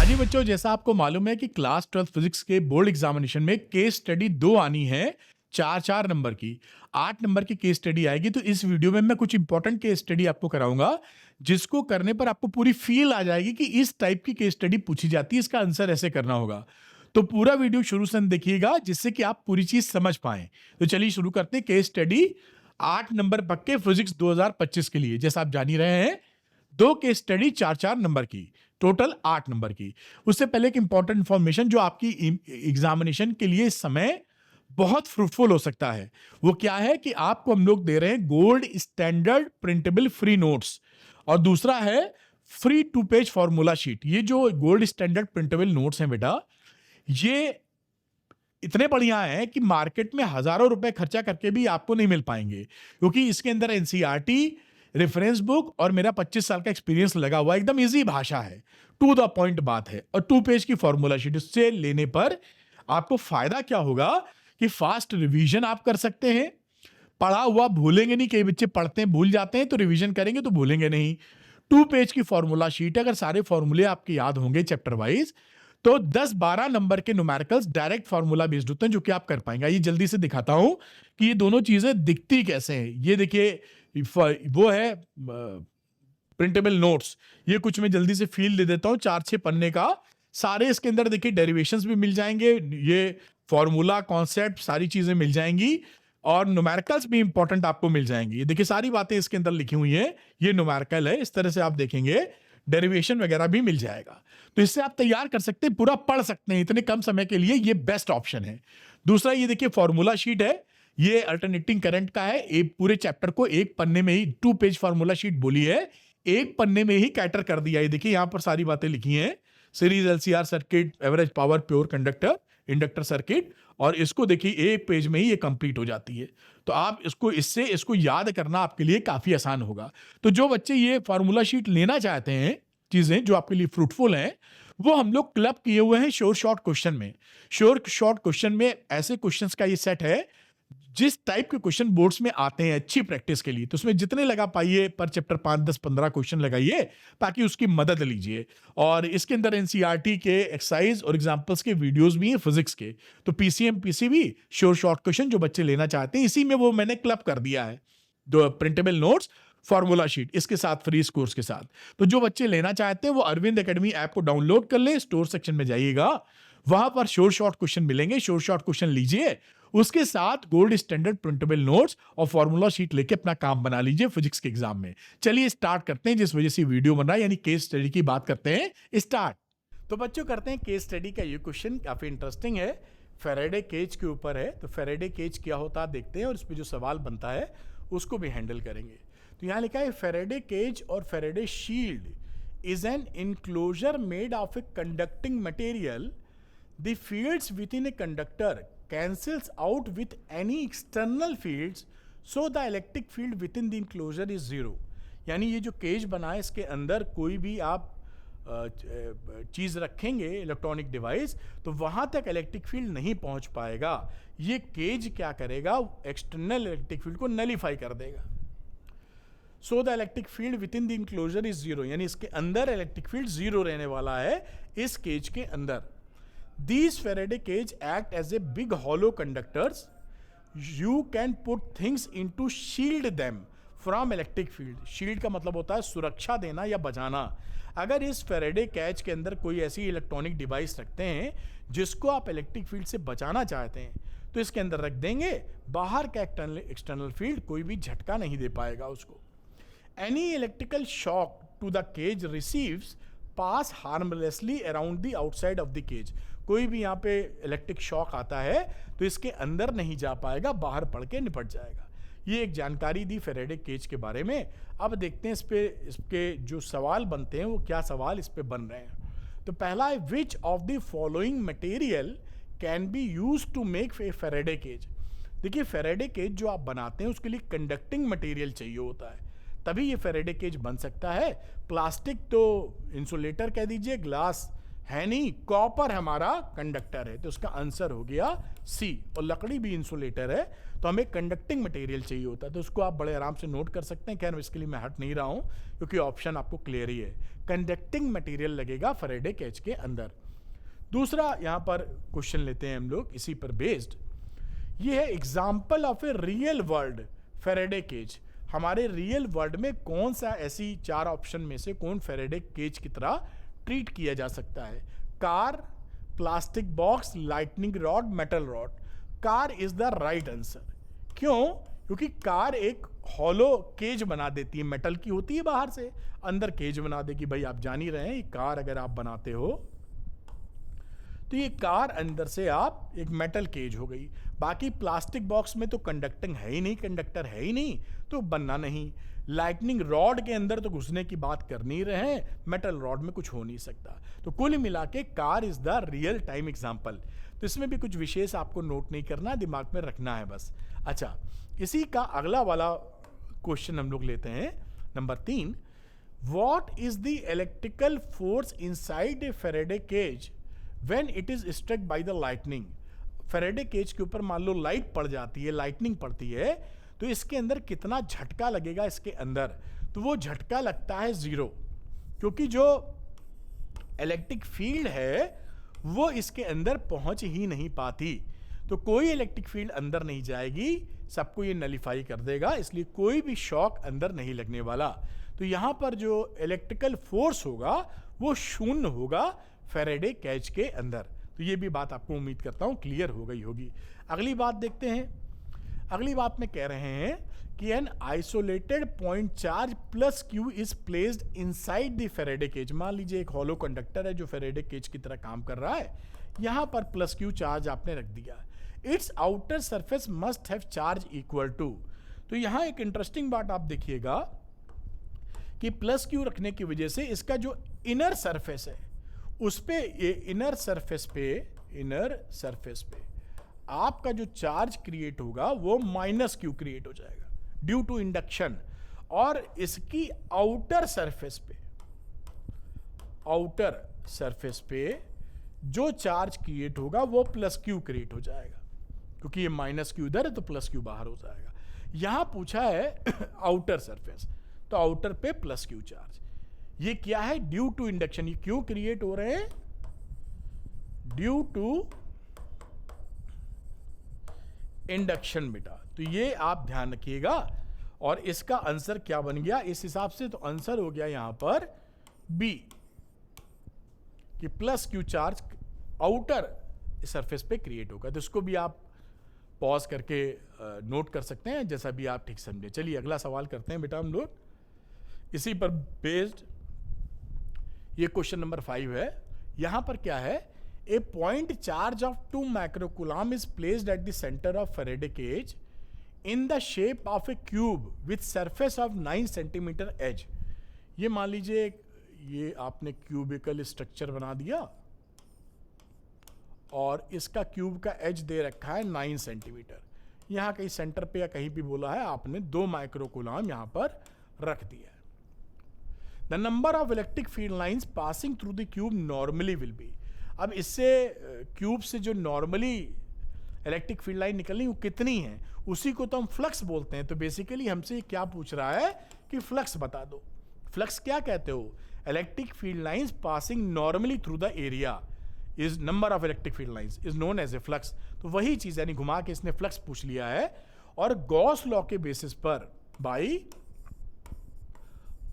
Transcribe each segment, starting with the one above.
हाँ जी बच्चों, जैसा आपको मालूम है कि क्लास 12 फिजिक्स के बोर्ड एग्जामिनेशन में केस स्टडी 2 आनी है, 4-4 नंबर की। 8 नंबर की केस स्टडी आएगी। तो इस वीडियो में मैं कुछ इंपॉर्टेंट केस स्टडी आपको कराऊंगा, जिसको करने पर आपको पूरी फील आ जाएगी कि इस टाइप की केस स्टडी पूछी जाती है, इसका आंसर ऐसे करना होगा। तो पूरा वीडियो शुरू से देखिएगा, जिससे कि आप पूरी चीज समझ पाएं। तो चलिए शुरू करते हैं केस स्टडी 8 नंबर पक्के फिजिक्स 2025 के लिए। जैसा आप जान ही रहे हैं, 2 केस स्टडी 4-4 नंबर की, टोटल 8 नंबर की। उससे पहले एक इंपॉर्टेंट इंफॉर्मेशन जो आपकी एग्जामिनेशन के लिए इस समय बहुत फ्रूटफुल हो सकता है, वो क्या है कि आपको हम लोग दे रहे हैं gold standard printable free notes, और दूसरा है फ्री 2 पेज फॉर्मूला शीट। ये जो गोल्ड स्टैंडर्ड प्रिंटेबल नोट्स हैं बेटा, ये इतने बढ़िया हैं कि मार्केट में हजारों रुपए खर्चा करके भी आपको नहीं मिल पाएंगे, क्योंकि इसके अंदर एनसीईआरटी, रेफरेंस बुक और मेरा 25 साल का एक्सपीरियंस लगा हुआ है। एकदम इजी भाषा है, टू द पॉइंट बात है, और 2 पेज की फॉर्मूला शीट। इससे लेने पर आपको फायदा क्या होगा कि फास्ट रिवीजन आप कर सकते हैं। पढ़ा हुआ भूलेंगे नहीं, कई बच्चे पढ़ते हैं भूल जाते हैं, तो रिवीजन करेंगे तो भूलेंगे नहीं। 2 पेज की फॉर्मूला शीट, अगर सारे फॉर्मूले आपके याद होंगे चैप्टर वाइज, तो 10-12 नंबर के न्यूमेरिकल्स डायरेक्ट फॉर्मूला बेस्ड होते हैं, जो कि आप कर पाएंगे। ये जल्दी से दिखाता हूं कि ये दोनों चीजें दिखती कैसे हैं। ये देखिए, वो है प्रिंटेबल नोट्स। ये कुछ मैं जल्दी से फील दे देता हूं, 4-6 पन्ने का। सारे इसके अंदर देखिए डेरिवेशंस भी मिल जाएंगे, ये फॉर्मूला कॉन्सेप्ट सारी चीजें मिल जाएंगी, और न्यूमेरिकल्स भी इंपॉर्टेंट आपको मिल जाएंगे। ये देखिए सारी बातें इसके अंदर लिखी हुई हैं, ये न्यूमेरिकल है। इस तरह से आप देखेंगे डेरिवेशन वगैरह भी मिल जाएगा। तो इससे आप तैयार कर सकते हैं, पूरा पढ़ सकते हैं। इतने कम समय के लिए ये बेस्ट ऑप्शन है। दूसरा ये देखिए फॉर्मूला शीट है, ये अल्टरनेटिंग करंट का है। एक पूरे चैप्टर को एक पन्ने में ही 2 पेज फॉर्मूला शीट बोली है, एक पन्ने में ही कैटर कर दिया है। देखिए यहां पर सारी बातें लिखी हैं, series LCR circuit, average power, pure conductor, inductor circuit, और इसको देखिए एक पेज में ही ये कंप्लीट हो जाती है। तो आप इसको याद करना आपके लिए काफी आसान होगा। तो जो बच्चे ये फॉर्मूला शीट लेना चाहते हैं, चीजें जो आपके लिए फ्रूटफुल हैं, वो हम लोग क्लब किए हुए हैं श्योर शॉर्ट क्वेश्चन में। श्योर शॉर्ट क्वेश्चन में ऐसे क्वेश्चंस का ये सेट है जिस टाइप के क्वेश्चन बोर्ड्स में आते हैं अच्छी प्रैक्टिस के लिए। तो उसमें जितने लगा पाइए पर चैप्टर 5, 10, 15 क्वेश्चन लगाइए, ताकि उसकी मदद लीजिए। और इसके अंदर एनसीईआरटी के एक्सरसाइज और एग्जांपल्स के वीडियोस भी हैं फिजिक्स के। तो PCM, PCB, sure short question जो बच्चे लेना चाहते हैं, इसी में वो मैंने क्लब कर दिया है। दो प्रिंटेबल नोट्स, फॉर्मूला शीट, इसके साथ फ्री कोर्स के साथ। तो जो बच्चे लेना चाहते हैं वो अरविंद एकेडमी ऐप को डाउनलोड कर ले, स्टोर सेक्शन में जाइएगा, वहां पर श्योर शॉर्ट क्वेश्चन मिलेंगे। श्योर शॉर्ट क्वेश्चन लीजिए, उसके साथ गोल्ड स्टैंडर्ड प्रिंटेबल नोट्स और फॉर्मूला शीट लेके अपना काम बना लीजिए फिजिक्स के एग्जाम में। चलिए स्टार्ट करते हैं, जिस वजह से वीडियो बन रहा है, यानी केस स्टडी की बात करते हैं। स्टार्ट। तो बच्चों करते हैं केस स्टडी का। ये क्वेश्चन काफी इंटरेस्टिंग है, फेरेडे केज के ऊपर है। तो फेरेडे केज क्या होता है देखते हैं, और इस पर जो सवाल बनता है उसको भी हैंडल करेंगे। तो यहां लिखा है फेरेडे केज और Faraday shield is an enclosure made of a conducting material. The fields within a conductor cancels out with any external fields, so the electric field within the enclosure is zero। यानी ये जो cage बना है, इसके अंदर कोई भी आप चीज रखेंगे, इलेक्ट्रॉनिक डिवाइस, तो वहां तक इलेक्ट्रिक फील्ड नहीं पहुंच पाएगा। ये केज क्या करेगा, एक्सटर्नल इलेक्ट्रिक फील्ड को नलीफाई कर देगा। So the electric field with in the enclosure is zero, यानी इसके अंदर इलेक्ट्रिक फील्ड जीरो रहने वाला है इस केज के अंदर। These Faraday cage act as a big hollow conductors. You can put things into shield them from electric field. Shield का मतलब होता है सुरक्षा देना या बचाना। अगर इस फेरेडे कैच के अंदर कोई ऐसी इलेक्ट्रॉनिक डिवाइस रखते हैं जिसको आप इलेक्ट्रिक फील्ड से बचाना चाहते हैं, तो इसके अंदर रख देंगे, बाहर का एक्सटर्नल फील्ड कोई भी झटका नहीं दे पाएगा उसको। Any electrical shock to the cage receives pass harmlessly around the outside of the cage. कोई भी यहाँ पे इलेक्ट्रिक शॉक आता है तो इसके अंदर नहीं जा पाएगा, बाहर पड़ के निपट जाएगा। ये एक जानकारी दी फेरेडे केज के बारे में। अब देखते हैं इसके जो सवाल बनते हैं वो क्या सवाल इस पे बन रहे हैं। तो पहला है, which of the following material can be used to make a Faraday cage. देखिए फेरेडे केज जो आप बनाते हैं उसके लिए कंडक्टिंग मटेरियल चाहिए होता है, तभी ये फेरेडे केज बन सकता है। प्लास्टिक तो इंसुलेटर कह दीजिए, ग्लास है नहीं, कॉपर हमारा कंडक्टर है, तो उसका आंसर हो गया सी। और लकड़ी भी इंसुलेटर है, तो हमें कंडक्टिंग मटेरियल चाहिए होता है, तो उसको आप बड़े आराम से नोट कर सकते हैं। खैर इसके लिए मैं हट नहीं रहा हूं क्योंकि ऑप्शन आपको क्लियर ही है, कंडक्टिंग मटेरियल लगेगा फैराडे केज के अंदर। दूसरा यहां पर क्वेश्चन लेते हैं हम लोग इसी पर बेस्ड। ये है example of a real world Faraday cage. हमारे रियल वर्ल्ड में कौन सा ऐसी चार ऑप्शन में से कौन फैराडे केज की तरह ट्रीट किया जा सकता है? Car, plastic box, lightning rod, metal rod. Car is the right answer. क्यों? क्योंकि कार एक हॉलो केज बना देती है, मेटल की होती है, बाहर से अंदर केज बना देगी। भाई आप जान ही रहे हैं, कार अगर आप बनाते हो तो ये कार अंदर से आप एक मेटल केज हो गई। बाकी प्लास्टिक बॉक्स में तो कंडक्टिंग है ही नहीं, कंडक्टर है ही नहीं, तो बनना नहीं। लाइटनिंग रॉड के अंदर तो घुसने की बात कर नहीं रहे हैं, मेटल रॉड में कुछ हो नहीं सकता। तो कुल मिला के car is the real time example. तो इसमें भी कुछ विशेष आपको नोट नहीं करना, दिमाग में रखना है बस। अच्छा, इसी का अगला वाला क्वेश्चन हम लोग लेते हैं, number 3। What is the electrical force inside a Faraday cage when it is struck by the lightning? Faraday cage के ऊपर मान लो लाइट पड़ जाती है, लाइटनिंग पड़ती है, तो इसके अंदर कितना झटका लगेगा इसके अंदर? तो वो झटका लगता है 0, क्योंकि जो इलेक्ट्रिक फील्ड है वो इसके अंदर पहुंच ही नहीं पाती। तो कोई इलेक्ट्रिक फील्ड अंदर नहीं जाएगी, सबको ये नलीफाई कर देगा, इसलिए कोई भी शॉक अंदर नहीं लगने वाला। तो यहां पर जो इलेक्ट्रिकल फोर्स होगा वो शून्य होगा फैराडे केज के अंदर। तो ये भी बात आपको उम्मीद करता हूं क्लियर हो गई होगी। अगली बात देखते हैं। अगली बात में कह रहे हैं कि an isolated point charge plus q is placed inside the Faraday cage. मान लीजिए एक हॉलो कंडक्टर है जो फैराडे केज की तरह काम कर रहा है, यहां पर प्लस क्यू चार्ज आपने रख दिया। Its outer surface must have charge equal to. तो यहां एक इंटरेस्टिंग बात आप देखिएगा कि प्लस क्यू रखने की वजह से इसका जो इनर सरफेस है उस पे, ये इनर सरफेस पे आपका जो चार्ज क्रिएट होगा वो माइनस क्यू क्रिएट हो जाएगा ड्यू टू इंडक्शन। और इसकी आउटर सरफेस पे जो चार्ज क्रिएट होगा वो प्लस क्यू क्रिएट हो जाएगा, क्योंकि ये माइनस क्यू इधर है तो प्लस क्यू बाहर हो जाएगा। यहां पूछा है आउटर सरफेस, तो आउटर पे प्लस क्यू चार्ज। ये क्या है? Due to induction. ये क्यों क्रिएट हो रहे हैं? ड्यू टू इंडक्शन बेटा। तो ये आप ध्यान रखिएगा। और इसका आंसर क्या बन गया इस हिसाब से? तो आंसर हो गया यहां पर बी, कि plus q charge outer surface पे क्रिएट होगा। तो इसको भी आप पॉज करके नोट कर सकते हैं, जैसा भी आप ठीक समझे। चलिए अगला सवाल करते हैं बेटा हम लोग इसी पर बेस्ड। ये क्वेश्चन नंबर 5 है। यहां पर क्या है? A point charge of 2 microcoulomb is placed at the centre of Faraday cage in the shape of a cube with surface of 9 centimetre edge. ये मान लीजिए ये आपने क्यूबिकल स्ट्रक्चर बना दिया और इसका क्यूब का एज दे रखा है 9 सेंटीमीटर। यहां कहीं सेंटर पे या कहीं भी बोला है आपने 2 माइक्रोकूलम यहां पर रख दिया है। The number of electric field lines passing through the cube normally will be। अब इससे क्यूब से जो नॉर्मली इलेक्ट्रिक फील्ड लाइन निकलनी वो कितनी है, उसी को तो हम फ्लक्स बोलते हैं। तो बेसिकली हमसे क्या पूछ रहा है कि फ्लक्स बता दो। फ्लक्स क्या कहते हो? Electric field lines passing normally through the area is number of electric field lines is known as a flux. तो वही चीज यानी घुमा के इसने फ्लक्स पूछ लिया है। और गॉस लॉ के बेसिस पर, बाई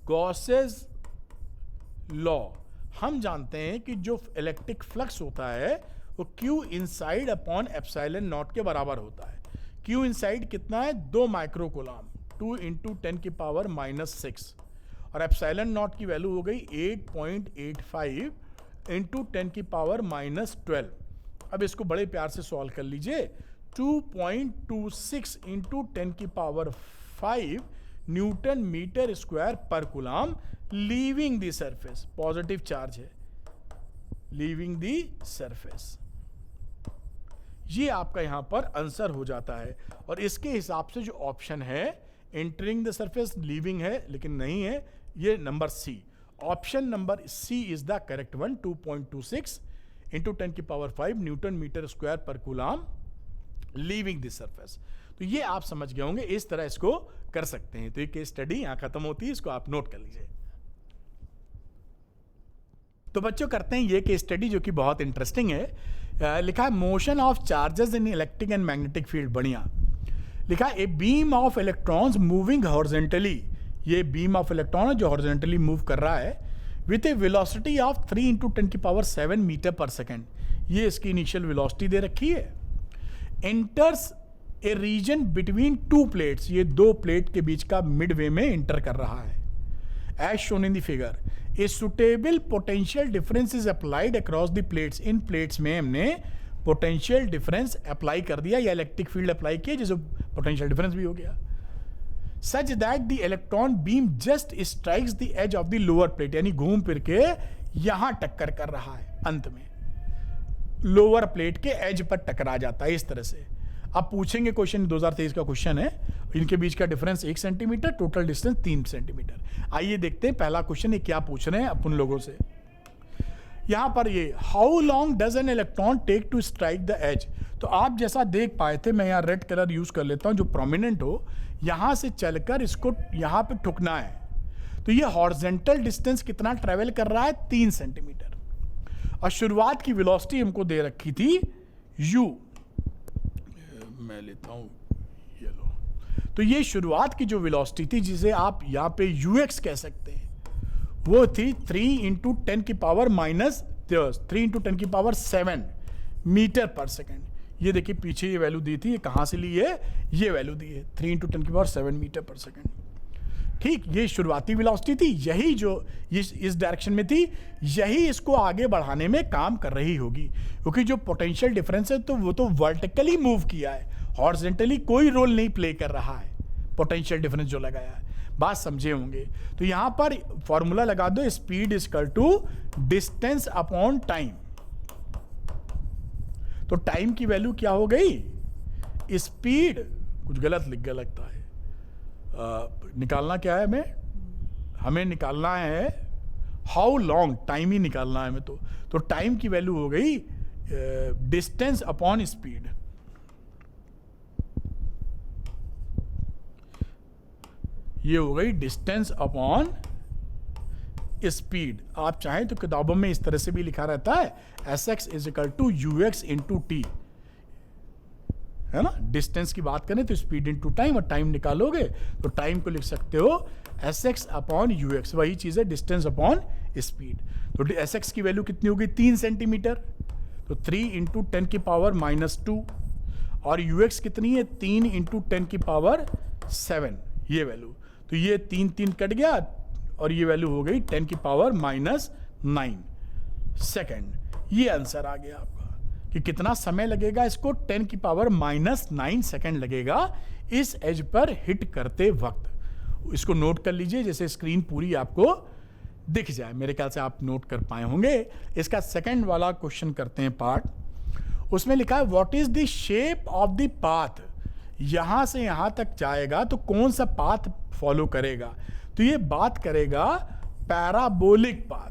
गॉसेस लॉ, हम जानते हैं कि जो इलेक्ट्रिक फ्लक्स होता है वो Q inside upon epsilon not के बराबर होता है। क्यू इनसाइड कितना है? 2 माइक्रोकूलम, 2 × 10⁻⁻⁶, और एप्सिलॉन नॉट की वैल्यू हो गई 8.85 × 10⁻⁻12। अब इसको बड़े प्यार से सॉल्व कर लीजिए। 2.26 × 10⁵ Newton metre square per coulomb leaving the surface. Positive charge है, लीविंग द सरफेस। ये आपका यहां पर आंसर हो जाता है। और इसके हिसाब से जो ऑप्शन है एंटरिंग द सरफेस, लीविंग है लेकिन नहीं है, ये number c. Option number c is the correct one. 2.26 into 10 की power 5 newton metre square per coulomb leaving this surface. तो ये आप समझ गए होंगे, इस तरह इसको कर सकते हैं. तो ये केस स्टडी यहां खत्म होती है, इसको आप नोट कर लीजिए. तो बच्चों करते हैं ये केस स्टडी जो कि बहुत इंटरेस्टिंग है. लिखा है motion of charges in electric and magnetic field. बढ़िया लिखा है a beam of electrons moving horizontally. ये बीम ऑफ इलेक्ट्रॉन है जो हॉरिजॉन्टली मूव कर रहा है with A velocity of 3 into 10 की पावर 7 मीटर पर सेकेंड. ये इसकी इनिशियल वेलोसिटी दे रखी है. एंटर्स ए रीजन बिटवीन टू प्लेट्स. ये दो प्लेट के बीच का मिडवे में एंटर कर रहा है. As shown in the figure a suitable potential difference is applied across the plates. इन प्लेट्स में हमने पोटेंशियल डिफरेंस अप्लाई कर दिया या इलेक्ट्रिक फील्ड अप्लाई किया जिससे पोटेंशियल डिफरेंस भी हो गया. Such that the electron beam just strikes the edge of the lower plate. यानी घूम फिर के यहां टक्कर कर रहा है, अंत में लोअर प्लेट के एज पर टकरा जाता है इस तरह से. अब पूछेंगे क्वेश्चन, 2023 का क्वेश्चन है, इनके बीच का difference 1 centimetre, total distance 3 centimetre. आइए देखते हैं पहला क्वेश्चन ये क्या पूछ रहे हैं अपन लोगों से. यहां पर ये how long does an electron take to strike the edge. तो आप जैसा देख पाए थे, मैं यहाँ रेड कलर यूज कर लेता हूं जो प्रोमिनेंट हो. यहां से चलकर इसको यहां पे ठुकना है. तो ये हॉरिजॉन्टल डिस्टेंस कितना ट्रेवल कर रहा है, 3 सेंटीमीटर. और शुरुआत की वेलोसिटी हमको दे रखी थी u. मैं लेता हूं येलो. तो ये शुरुआत की जो वेलोसिटी थी जिसे आप यहां पे ux कह सकते हैं, वो थी 3 इंटू 10 की पावर माइनस 3 इंटू 10 की पावर 7 मीटर पर सेकेंड. ये देखिए पीछे ये वैल्यू दी थी, ये कहां से ली है, ये वैल्यू दी है 3 इंटू 10 की पावर 7 मीटर पर सेकेंड. ठीक, ये शुरुआती वेलोसिटी थी, यही जो इस डायरेक्शन में थी, यही इसको आगे बढ़ाने में काम कर रही होगी. क्योंकि जो पोटेंशियल डिफरेंस है तो वो तो वर्टिकली मूव किया है, हॉरिजॉन्टली कोई रोल नहीं प्ले कर रहा है पोटेंशियल डिफरेंस जो लगाया है. बात समझे होंगे. तो यहां पर फॉर्मूला लगा दो, speed equal to distance upon time. तो टाइम की वैल्यू क्या हो गई, स्पीड, कुछ गलत लिख गया लगता है. निकालना क्या है, हमें निकालना है हाउ लॉन्ग, टाइम ही निकालना है हमें. तो टाइम की वैल्यू हो गई डिस्टेंस अपॉन स्पीड. ये हो गई डिस्टेंस अपॉन स्पीड. आप चाहें तो किताबों में इस तरह से भी लिखा रहता है Sx is equal to ux into t, है ना. डिस्टेंस की बात करें तो स्पीड इंटू टाइम, और टाइम निकालोगे तो टाइम को लिख सकते हो Sx अपॉन ux. वही चीज है डिस्टेंस अपॉन स्पीड. तो Sx की वैल्यू कितनी होगी, 3 सेंटीमीटर. तो 3 इंटू 10 की पावर -2, और ux कितनी है, 3 इंटू 10 की पावर 7, ये वैल्यू. तो ये 3 कट गया और ये वैल्यू हो गई 10 की पावर -9 सेकेंड. ये आंसर आ गया आपका कि कितना समय लगेगा इसको, 10 की पावर -9 सेकेंड लगेगा इस एज पर हिट करते वक्त. इसको नोट कर लीजिए, जैसे स्क्रीन पूरी आपको दिख जाए. मेरे ख्याल से आप नोट कर पाए होंगे. इसका सेकेंड वाला क्वेश्चन करते हैं पार्ट. उसमें लिखा है what is the shape of the path. यहां से यहां तक जाएगा तो कौन सा पाथ फॉलो करेगा. तो ये बात करेगा पैराबोलिक पाथ.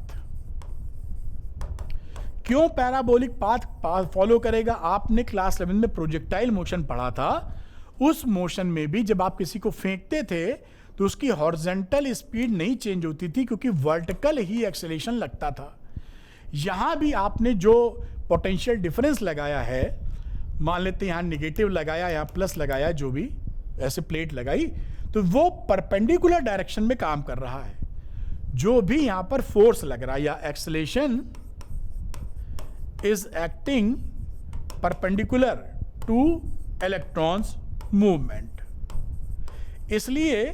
क्यों पैराबोलिक पाथ फॉलो करेगा, आपने क्लास 11 में प्रोजेक्टाइल मोशन पढ़ा था. उस मोशन में भी जब आप किसी को फेंकते थे तो उसकी हॉरिजॉन्टल स्पीड नहीं चेंज होती थी, क्योंकि वर्टिकल ही एक्सेलरेशन लगता था. यहां भी आपने जो पोटेंशियल डिफरेंस लगाया है, मान लेते हैं यहां निगेटिव लगाया, यहां प्लस लगाया, जो भी ऐसे प्लेट लगाई, तो वो परपेंडिकुलर डायरेक्शन में काम कर रहा है. जो भी यहां पर फोर्स लग रहा है या acceleration is acting perpendicular two electrons movement. इसलिए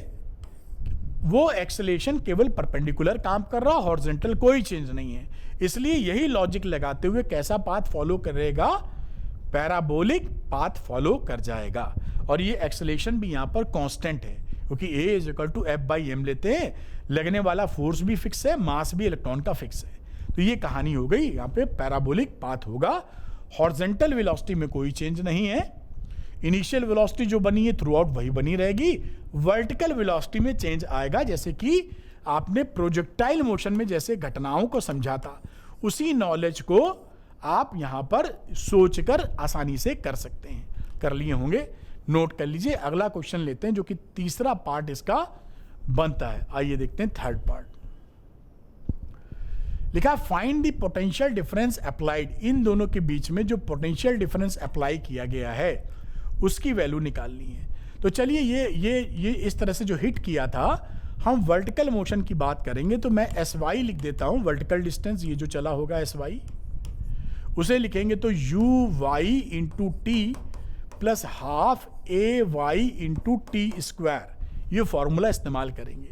वो एक्सेलरेशन केवल परपेंडिकुलर काम कर रहा, हॉरिजॉन्टल कोई चेंज नहीं है. इसलिए यही लॉजिक लगाते हुए कैसा पाथ फॉलो करेगा, पैराबोलिक पाथ फॉलो कर जाएगा. और ये एक्सेलरेशन भी यहां पर कांस्टेंट है, क्योंकि A is equal to F/m लेते हैं. लगने वाला फोर्स भी फिक्स है, मास भी इलेक्ट्रॉन का फिक्स है. तो ये कहानी हो गई, यहां पे पैराबोलिक पाथ होगा. हॉरिजॉन्टल वेलोसिटी में कोई चेंज नहीं है. इनिशियल वेलोसिटी जो बनी है थ्रू आउट वही बनी रहेगी. वर्टिकल वेलोसिटी में चेंज आएगा, जैसे कि आपने प्रोजेक्टाइल मोशन में जैसे घटनाओं को समझा था, उसी नॉलेज को आप यहां पर सोचकर आसानी से कर सकते हैं। कर लिए होंगे, नोट कर लीजिए। अगला क्वेश्चन लेते हैं जो कि तीसरा पार्ट इसका बनता है। आइए देखते हैं थर्ड पार्ट। लिखा find the potential difference applied. इन दोनों के बीच में जो पोटेंशियल डिफरेंस अप्लाई किया गया है उसकी वैल्यू निकालनी है। तो चलिए ये इस तरह से जो हिट किया था, हम वर्टिकल मोशन की बात करेंगे तो मैं एस वाई लिख देता हूं। वर्टिकल डिस्टेंस ये जो चला होगा एस वाई, उसे लिखेंगे तो u y into t plus half a y into t square, ये फॉर्मूला इस्तेमाल करेंगे।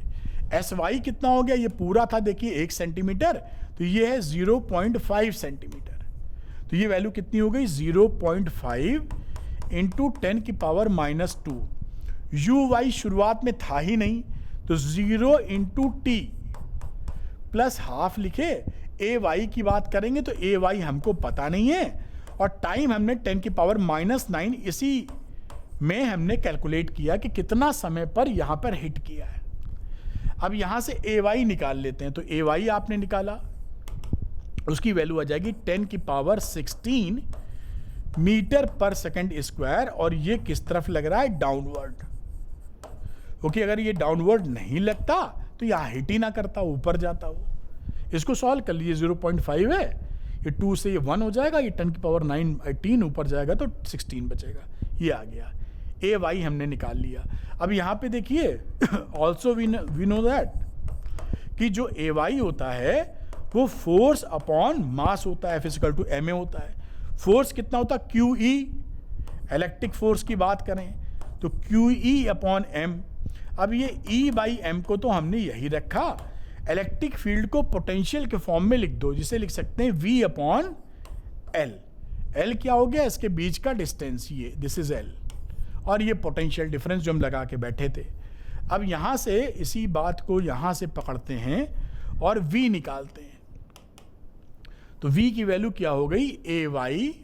एस वाई कितना हो गया, ये पूरा था देखिए 1 सेंटीमीटर, तो ये है 0.5 सेंटीमीटर। तो ये वैल्यू कितनी हो गई 0.5 इंटू 10 की पावर -2। यू वाई शुरुआत में था ही नहीं, तो 0 इंटू टी प्लस हाफ लिखे। ए वाई की बात करेंगे तो ए वाई हमको पता नहीं है, और टाइम हमने 10 की पावर -9 इसी में हमने कैलकुलेट किया कि कितना समय पर यहां पर हिट किया है। अब यहां से ए वाई निकाल लेते हैं। तो ए वाई आपने निकाला, उसकी वैल्यू आ जाएगी 10 की पावर 16 मीटर पर सेकंड स्क्वायर, और ये किस तरफ लग रहा है, डाउनवर्ड। क्योंकि अगर ये डाउनवर्ड नहीं लगता तो यहां हिट ही ना करता, ऊपर जाता वो। इसको सॉल्व कर लीजिए, 0.5 है, ये 2 से ये 1 हो जाएगा, ये 10 की पावर 9 18 ऊपर जाएगा तो 16 बचेगा। ये आ गया, ए वाई हमने निकाल लिया। अब यहाँ पे देखिए ऑल्सो वी नो दैट कि जो ए वाई होता है वो फोर्स अपॉन मास होता है, फिजिकल टू एम ए होता है। फोर्स कितना होता है, क्यू ई। इलेक्ट्रिक फोर्स की बात करें तो क्यू ई अपॉन एम। अब ये ई बाई एम को तो हमने यही रखा, इलेक्ट्रिक फील्ड को पोटेंशियल के फॉर्म में लिख दो, जिसे लिख सकते हैं वी अपॉन एल। एल क्या हो गया, इसके बीच का डिस्टेंस, ये दिस इज एल, और ये पोटेंशियल डिफरेंस जो हम लगा के बैठे थे। अब यहां से इसी बात को यहां से पकड़ते हैं और v निकालते हैं। तो v की वैल्यू क्या हो गई, ए वाई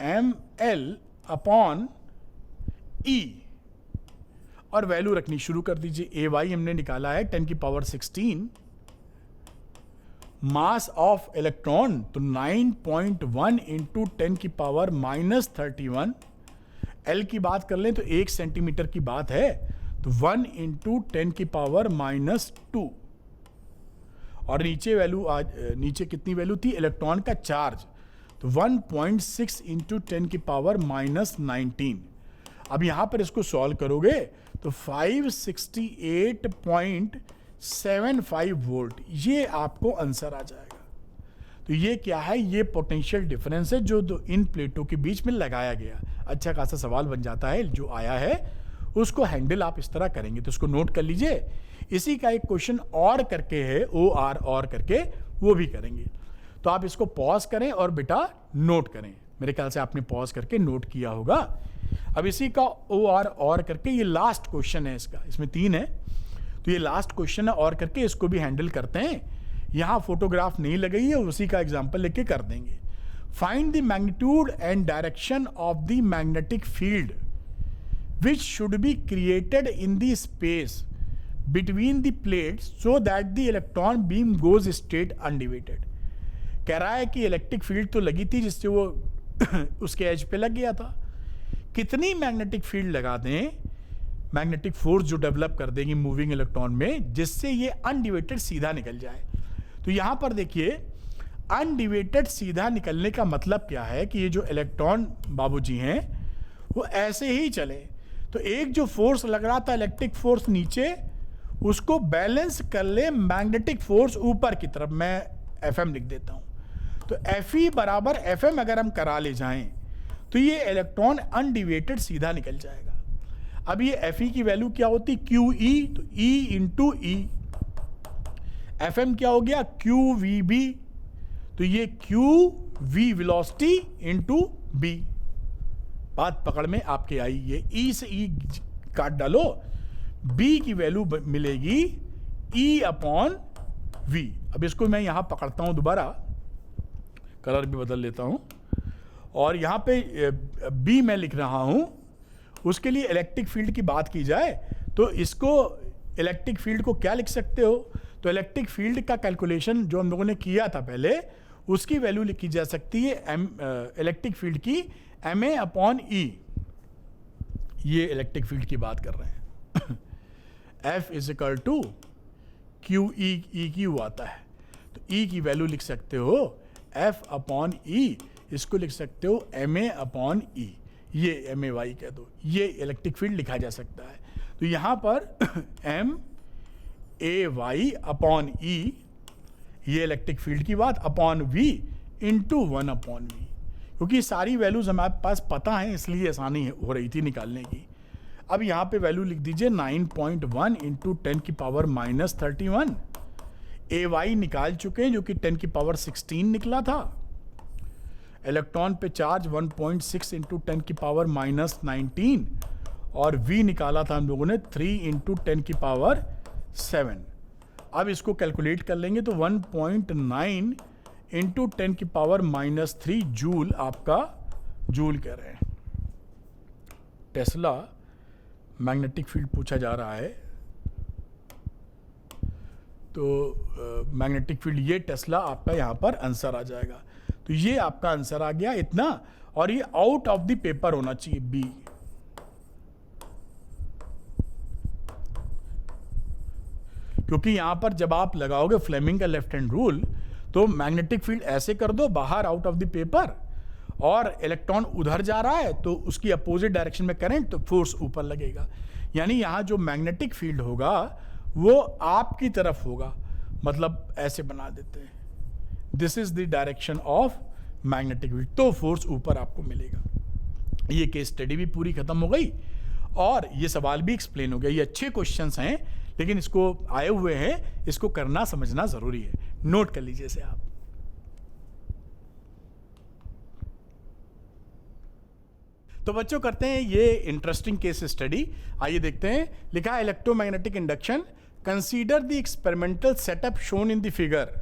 एम एल अपॉन ई, और वैल्यू रखनी शुरू कर दीजिए। ए वाई हमने निकाला है 10 की पावर 16, मास ऑफ इलेक्ट्रॉन तो 9.1 इंटू 10 की पावर -31। एल की बात कर लें तो 1 सेंटीमीटर की बात है, तो 1 इंटू 10 की पावर -2। और नीचे वैल्यू नीचे कितनी वैल्यू थी, इलेक्ट्रॉन का चार्ज, तो 1.6 इंटू 10 की पावर -19। अब यहां पर इसको सॉल्व करोगे तो 568.75 वोल्ट, ये आपको आंसर आ जाएगा। तो ये क्या है, ये पोटेंशियल डिफरेंस है जो इन प्लेटों के बीच में लगाया गया। अच्छा खासा सवाल बन जाता है, जो आया है उसको हैंडल आप इस तरह करेंगे, तो इसको नोट कर लीजिए। इसी का एक क्वेश्चन और करके है, ओ आर और करके, वो भी करेंगे। तो आप इसको पॉज करें और बेटा नोट करें। मेरे ख्याल से आपने पॉज करके नोट किया होगा। अब इसी का ओ आर और करके, ये लास्ट क्वेश्चन है इसका, इसमें 3 है, तो ये लास्ट क्वेश्चन है और करके, इसको भी हैंडल करते हैं। यहां फोटोग्राफ नहीं लगाई है, उसी का एग्जांपल लेके कर देंगे। Find the magnitude and direction of the magnetic field which should be created in the space between the plates so that the electron beam goes straight undivided। कह रहा है कि इलेक्ट्रिक फील्ड तो लगी थी जिससे वो उसके एज पे लग गया था, कितनी मैग्नेटिक फील्ड लगा दें, मैग्नेटिक फोर्स जो डेवलप कर देंगी मूविंग इलेक्ट्रॉन में, जिससे ये अनडिवाइडेड सीधा निकल जाए। तो यहां पर देखिए अनडिवाइडेड सीधा निकलने का मतलब क्या है कि ये जो इलेक्ट्रॉन बाबूजी हैं वो ऐसे ही चले, तो एक जो फोर्स लग रहा था इलेक्ट्रिक फोर्स नीचे, उसको बैलेंस कर ले मैग्नेटिक फोर्स ऊपर की तरफ। मैं Fm लिख देता हूं, तो Fe बराबर Fm अगर हम करा ले जाएं तो ये इलेक्ट्रॉन अनडिवाइडेड सीधा निकल जाएगा। अब ये Fe की वैल्यू क्या होती, QE, तो E इंटू ई। Fm क्या हो गया, QVB, तो ये QV वेलोसिटी इंटू B। बात पकड़ में आपके आई, ये E से E काट डालो, B की वैल्यू मिलेगी E अपॉन V। अब इसको मैं यहां पकड़ता हूं, दोबारा कलर भी बदल लेता हूं, और यहां पे B मैं लिख रहा हूं। उसके लिए इलेक्ट्रिक फील्ड की बात की जाए तो इसको इलेक्ट्रिक फील्ड को क्या लिख सकते हो, तो इलेक्ट्रिक फील्ड का कैलकुलेशन जो हम लोगों ने किया था पहले, उसकी वैल्यू लिखी जा सकती है इलेक्ट्रिक फील्ड की MA अपॉन E। ये इलेक्ट्रिक फील्ड की बात कर रहे हैं। F is equal to q e q आता है, तो E की वैल्यू लिख सकते हो F अपॉन E, इसको लिख सकते हो MA अपॉन E, ये MAY कह दो, ये इलेक्ट्रिक फील्ड लिखा जा सकता है। तो यहाँ पर MAY अपॉन E, ये इलेक्ट्रिक फील्ड की बात, upon V into 1 upon V, क्योंकि सारी वैल्यूज हमारे पास पता है इसलिए आसानी हो रही थी निकालने की। अब यहाँ पे वैल्यू लिख दीजिए 9.1 इंटू 10 की पावर माइनस 31। AY निकाल चुके हैं जो कि 10 की पावर 16 निकला था। इलेक्ट्रॉन पे चार्ज 1.6 इंटू 10 की पावर माइनस 19, और V निकाला था हम लोगों ने 3 इंटू 10 की पावर 7। अब इसको कैलकुलेट कर लेंगे तो 1.9 इंटू 10 की पावर माइनस 3 जूल, आपका जूल कह रहे हैं। टेस्ला मैग्नेटिक फील्ड पूछा जा रहा है, तो मैग्नेटिक फील्ड ये टेस्ला आपका यहां पर आंसर आ जाएगा। तो ये आपका आंसर आ गया इतना, और ये आउट ऑफ द पेपर होना चाहिए बी। क्योंकि यहां पर जब आप लगाओगे फ्लेमिंग का लेफ्ट हैंड रूल, तो मैग्नेटिक फील्ड ऐसे कर दो बाहर आउट ऑफ द पेपर, और इलेक्ट्रॉन उधर जा रहा है तो उसकी अपोजिट डायरेक्शन में करंट, तो फोर्स ऊपर लगेगा। यानी यहां जो मैग्नेटिक फील्ड होगा वो आपकी तरफ होगा, मतलब ऐसे बना देते हैं, this is the direction of magnetic field, तो फोर्स ऊपर आपको मिलेगा। ये केस स्टडी भी पूरी खत्म हो गई और ये सवाल भी एक्सप्लेन हो गया। ये अच्छे क्वेश्चंस हैं, लेकिन इसको आए हुए हैं, इसको करना समझना जरूरी है। नोट कर लीजिए इसे आप। तो बच्चों करते हैं ये इंटरेस्टिंग केस स्टडी। आइए देखते हैं। लिखा है electromagnetic induction, consider the experimental setup shown in the figure.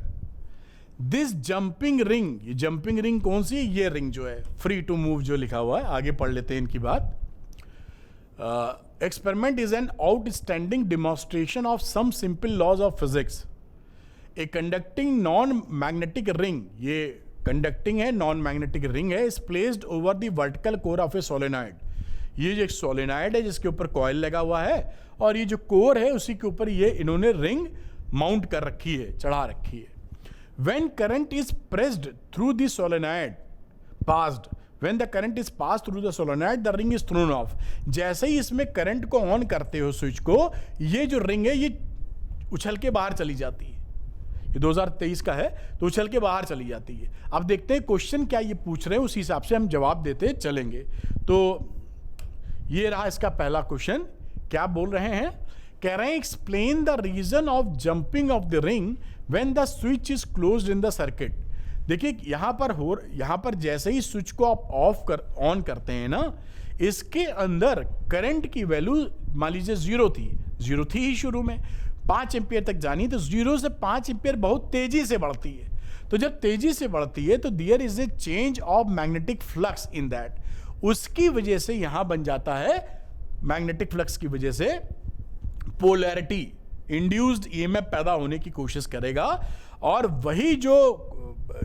This jumping ring, ये जंपिंग रिंग कौन सी है? ये रिंग जो है फ्री टू मूव जो लिखा हुआ है, आगे पढ़ लेते हैं इनकी बात। Experiment is an outstanding demonstration of some simple laws of physics. A conducting non magnetic ring, ये कंडक्टिंग है, नॉन मैग्नेटिक रिंग है, is placed over the vertical core of a solenoid. ये जो एक सोलेनॉइड है जिसके ऊपर कॉइल लगा हुआ है, और ये जो कोर है उसी के ऊपर ये इन्होंने रिंग माउंट कर रखी है, चढ़ा रखी है। When current is pressed through the solenoid, when the current is passed through the solenoid, the ring is thrown off. जैसे ही इसमें करंट को ऑन करते हो स्विच को, ये जो रिंग है ये उछल के बाहर चली जाती है। ये 2023 का है, तो उछल के बाहर चली जाती है। अब देखते हैं क्वेश्चन क्या ये पूछ रहे हैं, उसी हिसाब से हम जवाब देते चलेंगे। तो ये रहा इसका पहला क्वेश्चन। क्या बोल रहे हैं? कह रहे हैं explain the reason of jumping of the ring when the switch is closed in the circuit। देखिए यहां पर जैसे ही स्विच को आप ऑन करते हैं ना, इसके अंदर करंट की वैल्यू मान लीजिए जीरो थी ही शुरू में, 5 एम्पियर तक जानी, तो 0 से 5 एम्पियर बहुत तेजी से बढ़ती है। तो जब तेजी से बढ़ती है तो there is a change of magnetic flux in that, उसकी वजह से यहां बन जाता है, मैग्नेटिक फ्लक्स की वजह से पोलैरिटी, इंड्यूस्ड ईएमएफ पैदा होने की कोशिश करेगा, और वही जो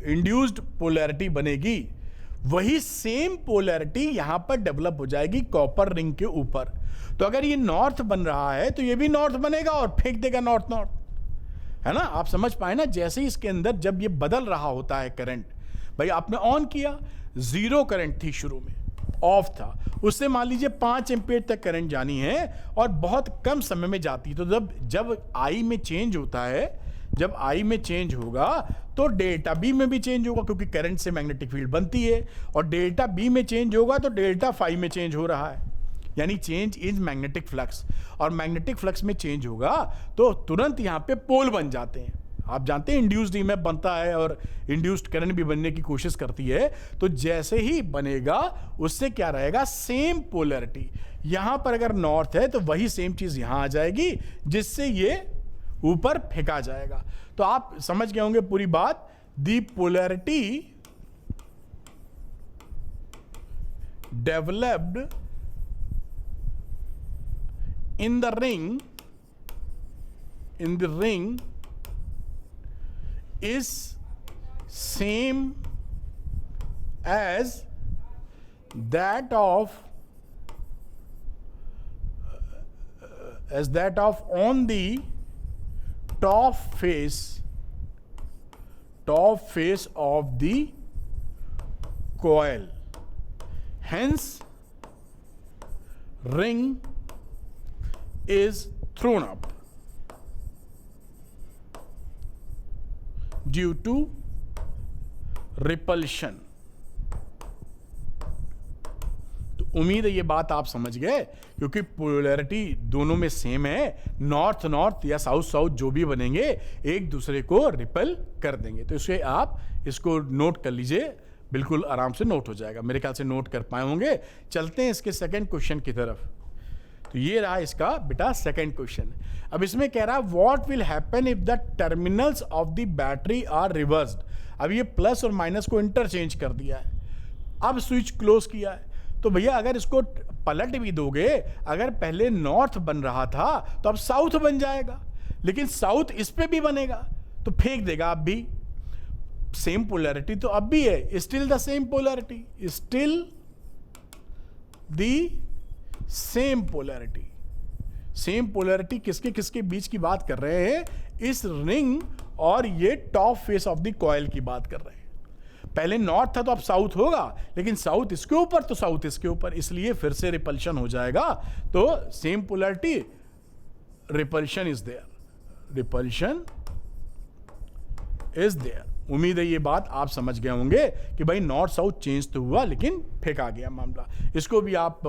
इंड्यूस्ड पोलैरिटी बनेगी, वही सेम पोलैरिटी यहां पर डेवलप हो जाएगी कॉपर रिंग के ऊपर। तो अगर ये नॉर्थ बन रहा है तो ये भी नॉर्थ बनेगा और फेंक देगा नॉर्थ, है ना? आप समझ पाए ना? जैसे ही इसके अंदर जब ये बदल रहा होता है करंट, भाई आपने ऑन किया, 0 करंट थी शुरू में, ऑफ था, उससे मान लीजिए 5 एम्पियर तक करंट जानी है और बहुत कम समय में जाती। तो जब आई में चेंज होता है, जब आई में चेंज होगा तो डेल्टा बी में भी चेंज होगा, क्योंकि करंट से मैग्नेटिक फील्ड बनती है, और डेल्टा बी में चेंज होगा तो डेल्टा फाई में चेंज हो रहा है, यानी चेंज इज मैग्नेटिक फ्लक्स। और मैग्नेटिक फ्लक्स में चेंज होगा तो तुरंत यहां पे पोल बन जाते हैं। आप जानते हैं इंड्यूस्ड ईएमएफ बनता है और इंड्यूस्ड करंट भी बनने की कोशिश करती है। तो जैसे ही बनेगा उससे क्या रहेगा? Same polarity. यहां पर अगर नॉर्थ है तो वही सेम चीज यहां आ जाएगी, जिससे ये ऊपर फेंका जाएगा। तो आप समझ गए होंगे पूरी बात। The polarity developed in the ring in the ring is same as that of on the top face of the coil. Hence, ring is thrown up due to repulsion. तो उम्मीद है ये बात आप समझ गए, क्योंकि पोलैरिटी दोनों में सेम है. नॉर्थ नॉर्थ या साउथ साउथ जो भी बनेंगे एक दूसरे को रिपल कर देंगे. तो इससे आप इसको नोट कर लीजिए, बिल्कुल आराम से नोट हो जाएगा. मेरे ख्याल से नोट कर पाए होंगे. चलते हैं इसके सेकंड क्वेश्चन की तरफ. तो ये रहा इसका बेटा सेकंड क्वेश्चन. अब इसमें कह रहा है what will happen if the terminals of the battery are reversed. अब ये प्लस और माइनस को इंटरचेंज कर दिया है, अब स्विच क्लोज किया है. तो भैया अगर इसको पलट भी दोगे, अगर पहले नॉर्थ बन रहा था तो अब साउथ बन जाएगा, लेकिन साउथ इस पे भी बनेगा तो फेंक देगा. अब भी सेम पोलैरिटी तो अब भी है, still the same polarity, still the same polarity. Same polarity किसके किसके बीच की बात कर रहे हैं? इस रिंग और ये top face of the coil की बात कर रहे हैं. पहले नॉर्थ था तो अब साउथ होगा, लेकिन साउथ इसके ऊपर तो साउथ इसके ऊपर, इसलिए फिर से रिपल्शन हो जाएगा. तो same polarity, repulsion is there, repulsion is there. उम्मीद है ये बात आप समझ गए होंगे कि भाई नॉर्थ साउथ चेंज तो हुआ लेकिन फेंका गया मामला. इसको भी आप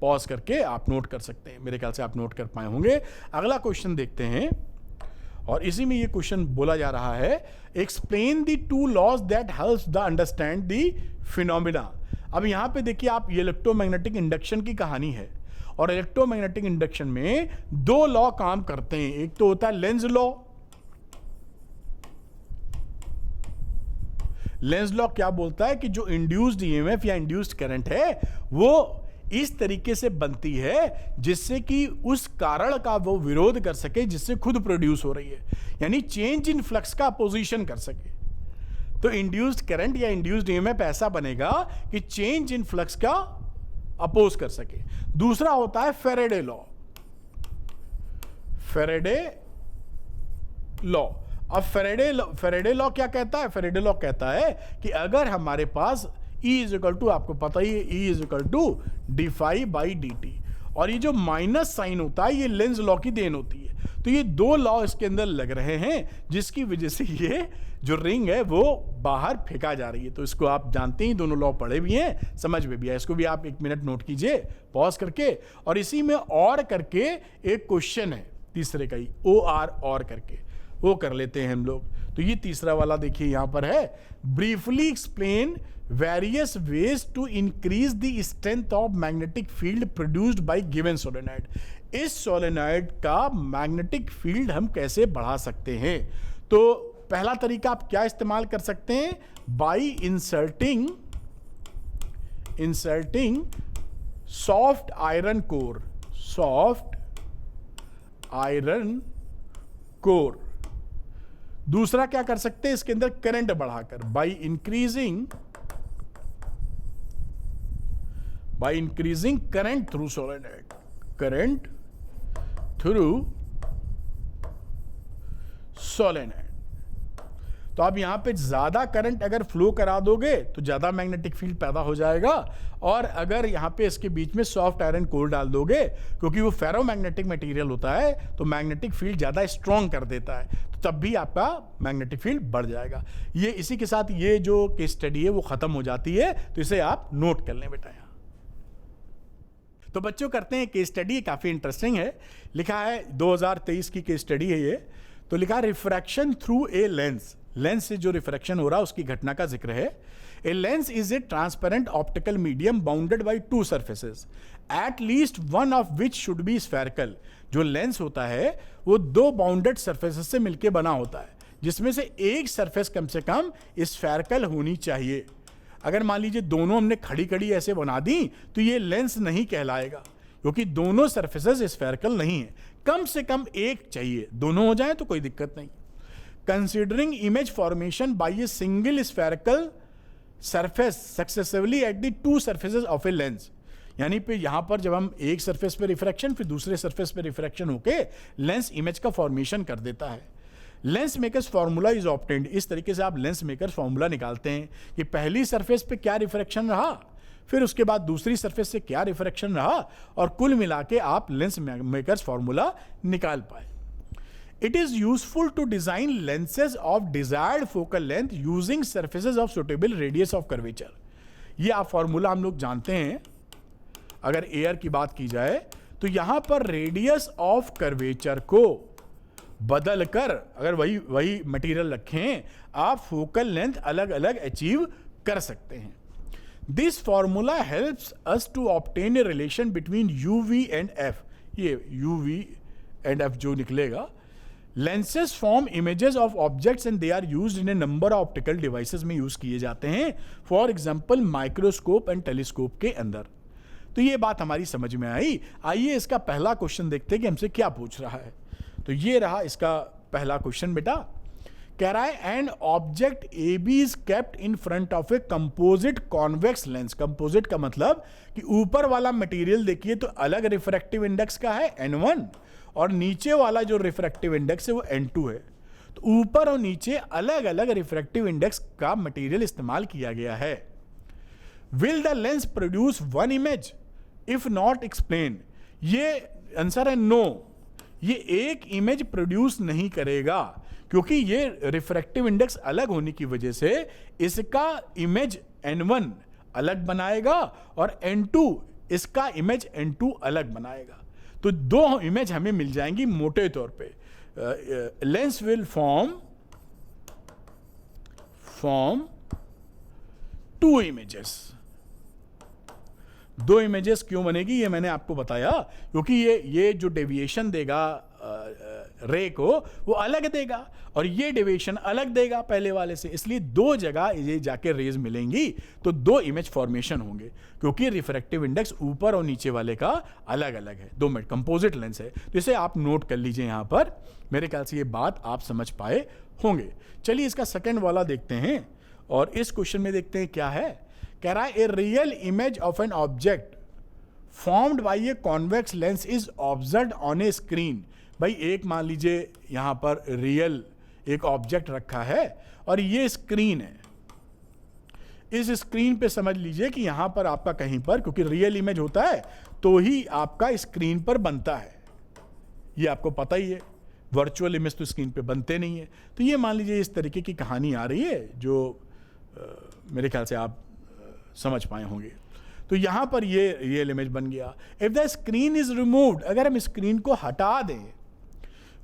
पॉज करके आप नोट कर सकते हैं. मेरे ख्याल से आप नोट कर पाए होंगे. अगला क्वेश्चन देखते हैं, और इसी में ये क्वेश्चन बोला जा रहा है, explain the two laws that helps the understand the phenomena. अब यहां पे देखिए आप, ये इलेक्ट्रोमैग्नेटिक इंडक्शन की कहानी है, और इलेक्ट्रोमैग्नेटिक इंडक्शन में दो लॉ काम करते हैं. एक तो होता है लेंज लॉ. लेंज लॉ क्या बोलता है कि जो इंड्यूस्ड ईएमएफ या इंड्यूस्ड करंट है वो इस तरीके से बनती है जिससे कि उस कारण का वो विरोध कर सके जिससे खुद प्रोड्यूस हो रही है, यानी चेंज इन फ्लक्स का अपोजिशन कर सके. तो इंड्यूस्ड करंट या इंड्यूस्ड ईएमएफ ऐसा बनेगा कि चेंज इन फ्लक्स का अपोज कर सके. दूसरा होता है फैराडे लॉ. Faraday law. अब फैराडे लॉ क्या कहता है? फैराडे लॉ कहता है कि अगर हमारे पास E इज इक्वल टू, आपको पता ही है, E is equal to d phi by d t, और ये जो माइनस साइन होता है ये लेंज लॉ की देन होती है. तो ये दो लॉ इसके अंदर लग रहे हैं जिसकी वजह से ये जो रिंग है वो बाहर फेंका जा रही है. तो इसको आप जानते ही, दोनों लॉ पढ़े भी हैं, समझ में भी है. इसको भी आप एक मिनट नोट कीजिए पॉज करके. और इसी में और करके एक क्वेश्चन है तीसरे का ही, OR और करके वो कर लेते हैं हम लोग. तो ये तीसरा वाला देखिए यहां पर है, briefly explain various ways to increase the strength of magnetic field produced by given solenoid. इस सोलेनॉइड का मैग्नेटिक फील्ड हम कैसे बढ़ा सकते हैं? तो पहला तरीका आप क्या इस्तेमाल कर सकते हैं? Bye inserting soft iron core. दूसरा क्या कर सकते हैं? इसके अंदर करंट बढ़ाकर, by increasing current through solenoid, current through solenoid. तो आप यहां पे ज्यादा करंट अगर फ्लो करा दोगे तो ज्यादा मैग्नेटिक फील्ड पैदा हो जाएगा, और अगर यहां पे इसके बीच में सॉफ्ट आयरन कोर डाल दोगे, क्योंकि वो फेरोमैग्नेटिक मटेरियल होता है तो मैग्नेटिक फील्ड ज्यादा स्ट्रॉन्ग कर देता है, तो तब भी आपका मैग्नेटिक फील्ड बढ़ जाएगा. ये इसी के साथ ये जो केस स्टडी है वो खत्म हो जाती है. तो इसे आप नोट कर लें बेटा. तो बच्चों करते हैं केस स्टडी, काफी इंटरेस्टिंग है. लिखा है 2023 की केस स्टडी है ये. तो लिखा refraction through a lens. Lens से जो रिफ्रैक्शन हो रहा है उसकी घटना का जिक्र है. A lens is a transparent optical medium bounded by two surfaces, at least one of which should be spherical. जो लेंस होता है वो दो बाउंडेड सरफेसेस से मिलकर बना होता है, जिसमें से एक सरफेस कम से कम स्फेरिकल होनी चाहिए. अगर मान लीजिए दोनों हमने खड़ी खड़ी ऐसे बना दी तो ये लेंस नहीं कहलाएगा, क्योंकि दोनों सरफेसेस स्फेरिकल नहीं है, कम से कम एक चाहिए, दोनों हो जाए तो कोई दिक्कत नहीं। Considering image formation by a single spherical surface successively at the two surfaces of a lens, यानी पे यहां पर जब हम एक सरफेस पे रिफ्रैक्शन फिर दूसरे सरफेस पे रिफ्रैक्शन होके लेंस इमेज का फॉर्मेशन कर देता है। Lens makers formula is obtained, इस तरीके से आप लेंस मेकर्स फॉर्मूला निकालते हैं कि पहली सरफेस पे क्या रिफ्रैक्शन रहा, फिर उसके बाद दूसरी सरफेस से क्या रिफ्रैक्शन रहा, और कुल मिला के आप लेंस मेकर्स फॉर्मूला निकाल पाए। It is useful to design lenses of desired focal length using surfaces of suitable radius of curvature. ये आप फॉर्मूला हम लोग जानते हैं। अगर एयर की बात की जाए तो यहां पर रेडियस ऑफ कर्वेचर को बदल कर अगर वही मटेरियल रखें, आप फोकल लेंथ अलग अलग अचीव कर सकते हैं। This formula helps us to obtain a relation between u v and f. ये यूवी एंड एफ जो निकलेगा, lenses form images of objects and they are used in a number of optical devices में use किए जाते हैं, for example microscope and telescope के अंदर। तो ये बात हमारी समझ में आई। आइए इसका पहला क्वेश्चन देखते हैं कि हमसे क्या पूछ रहा है। तो ये रहा इसका पहला क्वेश्चन बेटा, कह रहा है an object a b is kept in front of a composite convex lens. Composite का मतलब कि ऊपर वाला मटेरियल देखिए तो अलग रिफ्रैक्टिव इंडेक्स का है n1, और नीचे वाला जो रिफ्रैक्टिव इंडेक्स है वो n2 है। तो ऊपर और नीचे अलग अलग रिफ्रैक्टिव इंडेक्स का मटेरियल इस्तेमाल किया गया है। Will the lens produce one image if not explain. ये आंसर है नो, ये एक इमेज प्रोड्यूस नहीं करेगा, क्योंकि ये रिफ्रैक्टिव इंडेक्स अलग होने की वजह से इसका इमेज n1 अलग बनाएगा और n2 इसका इमेज n2 अलग बनाएगा। तो दो इमेज हमें मिल जाएंगी मोटे तौर पे। Lens will form two images. दो इमेजेस क्यों बनेगी ये मैंने आपको बताया, क्योंकि ये जो डेविएशन देगा रे को वो अलग देगा और ये डेविएशन अलग देगा पहले वाले से, इसलिए दो जगह ये जाके रेज मिलेंगी तो दो इमेज फॉर्मेशन होंगे, क्योंकि रिफ्रैक्टिव इंडेक्स ऊपर और नीचे वाले का अलग अलग है। दो मिनट कंपोजिट लेंस है, तो इसे आप नोट कर लीजिए यहां पर। मेरे ख्याल से ये बात आप समझ पाए होंगे। चलिए इसका सेकेंड वाला देखते हैं, और इस क्वेश्चन में देखते हैं क्या है। कह रहा है a real image of an object formed by a convex lens is observed on A screen. भाई एक मान लीजिए यहां पर रियल एक ऑब्जेक्ट रखा है और ये स्क्रीन है। इस स्क्रीन पे समझ लीजिए कि यहां पर आपका कहीं पर, क्योंकि रियल इमेज होता है तो ही आपका स्क्रीन पर बनता है, ये आपको पता ही है। वर्चुअल इमेज तो स्क्रीन पे बनते नहीं है। तो ये मान लीजिए इस तरीके की कहानी आ रही है जो मेरे ख्याल से आप समझ पाए होंगे। तो यहां पर ये रियल इमेज बन गया। If the screen is removed, अगर हम स्क्रीन को हटा दें,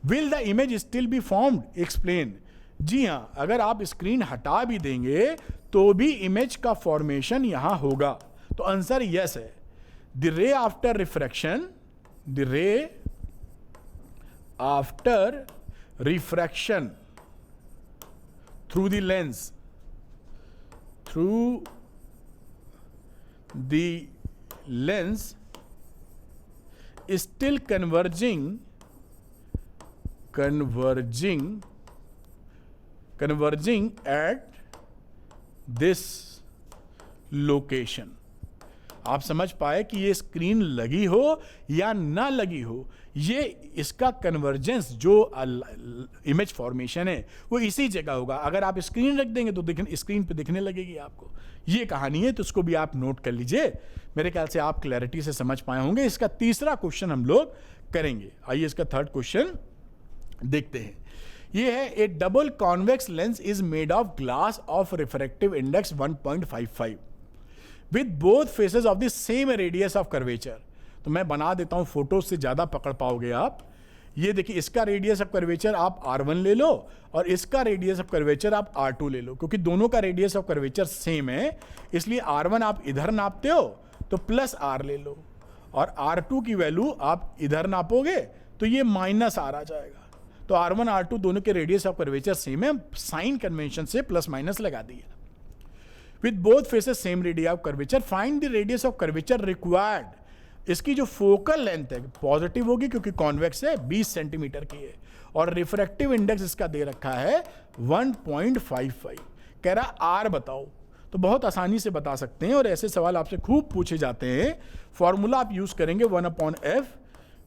will the image still be formed, explain. जी हां, अगर आप स्क्रीन हटा भी देंगे तो भी इमेज का फॉर्मेशन यहां होगा। तो आंसर यस है। द रे आफ्टर रिफ्रैक्शन, द रे after refraction through the lens, through the lens is still converging at this location। आप समझ पाए कि ये स्क्रीन लगी हो या ना लगी हो, ये इसका कन्वर्जेंस जो इमेज फॉर्मेशन है वो इसी जगह होगा। अगर आप स्क्रीन रख देंगे तो स्क्रीन पे दिखने लगेगी आपको। ये कहानी है, तो इसको भी आप नोट कर लीजिए। मेरे ख्याल से आप क्लैरिटी से समझ पाए होंगे। इसका तीसरा क्वेश्चन हम लोग करेंगे। आइए इसका थर्ड क्वेश्चन देखते हैं। ये है A double convex lens is made of glass of refractive index 1.55 with both faces of the same radius of curvature. तो मैं बना देता हूं, फोटो से ज्यादा पकड़ पाओगे आप। ये देखिए, इसका रेडियस ऑफ कर्वेचर आप R1 ले लो और इसका रेडियस ऑफ कर्वेचर आप R2 ले लो, क्योंकि दोनों का रेडियस ऑफ कर्वेचर सेम है, इसलिए R1 आप इधर नापते हो तो प्लस R ले लो, और R2 की वैल्यू आप इधर नापोगे तो ये माइनस R आ जाएगा। तो R1 R2 दोनों के रेडियस ऑफ कर्वेचर सेम है, साइन कन्वेंशन से प्लस माइनस लगा दिया। With both faces same radii of curvature, find the radius of curvature required इसकी जो फोकल लेंथ है पॉजिटिव होगी क्योंकि कॉन्वेक्स है, 20 सेंटीमीटर की है, और रिफ्रैक्टिव इंडेक्स इसका दे रखा है 1.55। कह रहा आर बताओ, तो बहुत आसानी से बता सकते हैं और ऐसे सवाल आपसे खूब पूछे जाते हैं। फॉर्मूला आप यूज करेंगे 1/f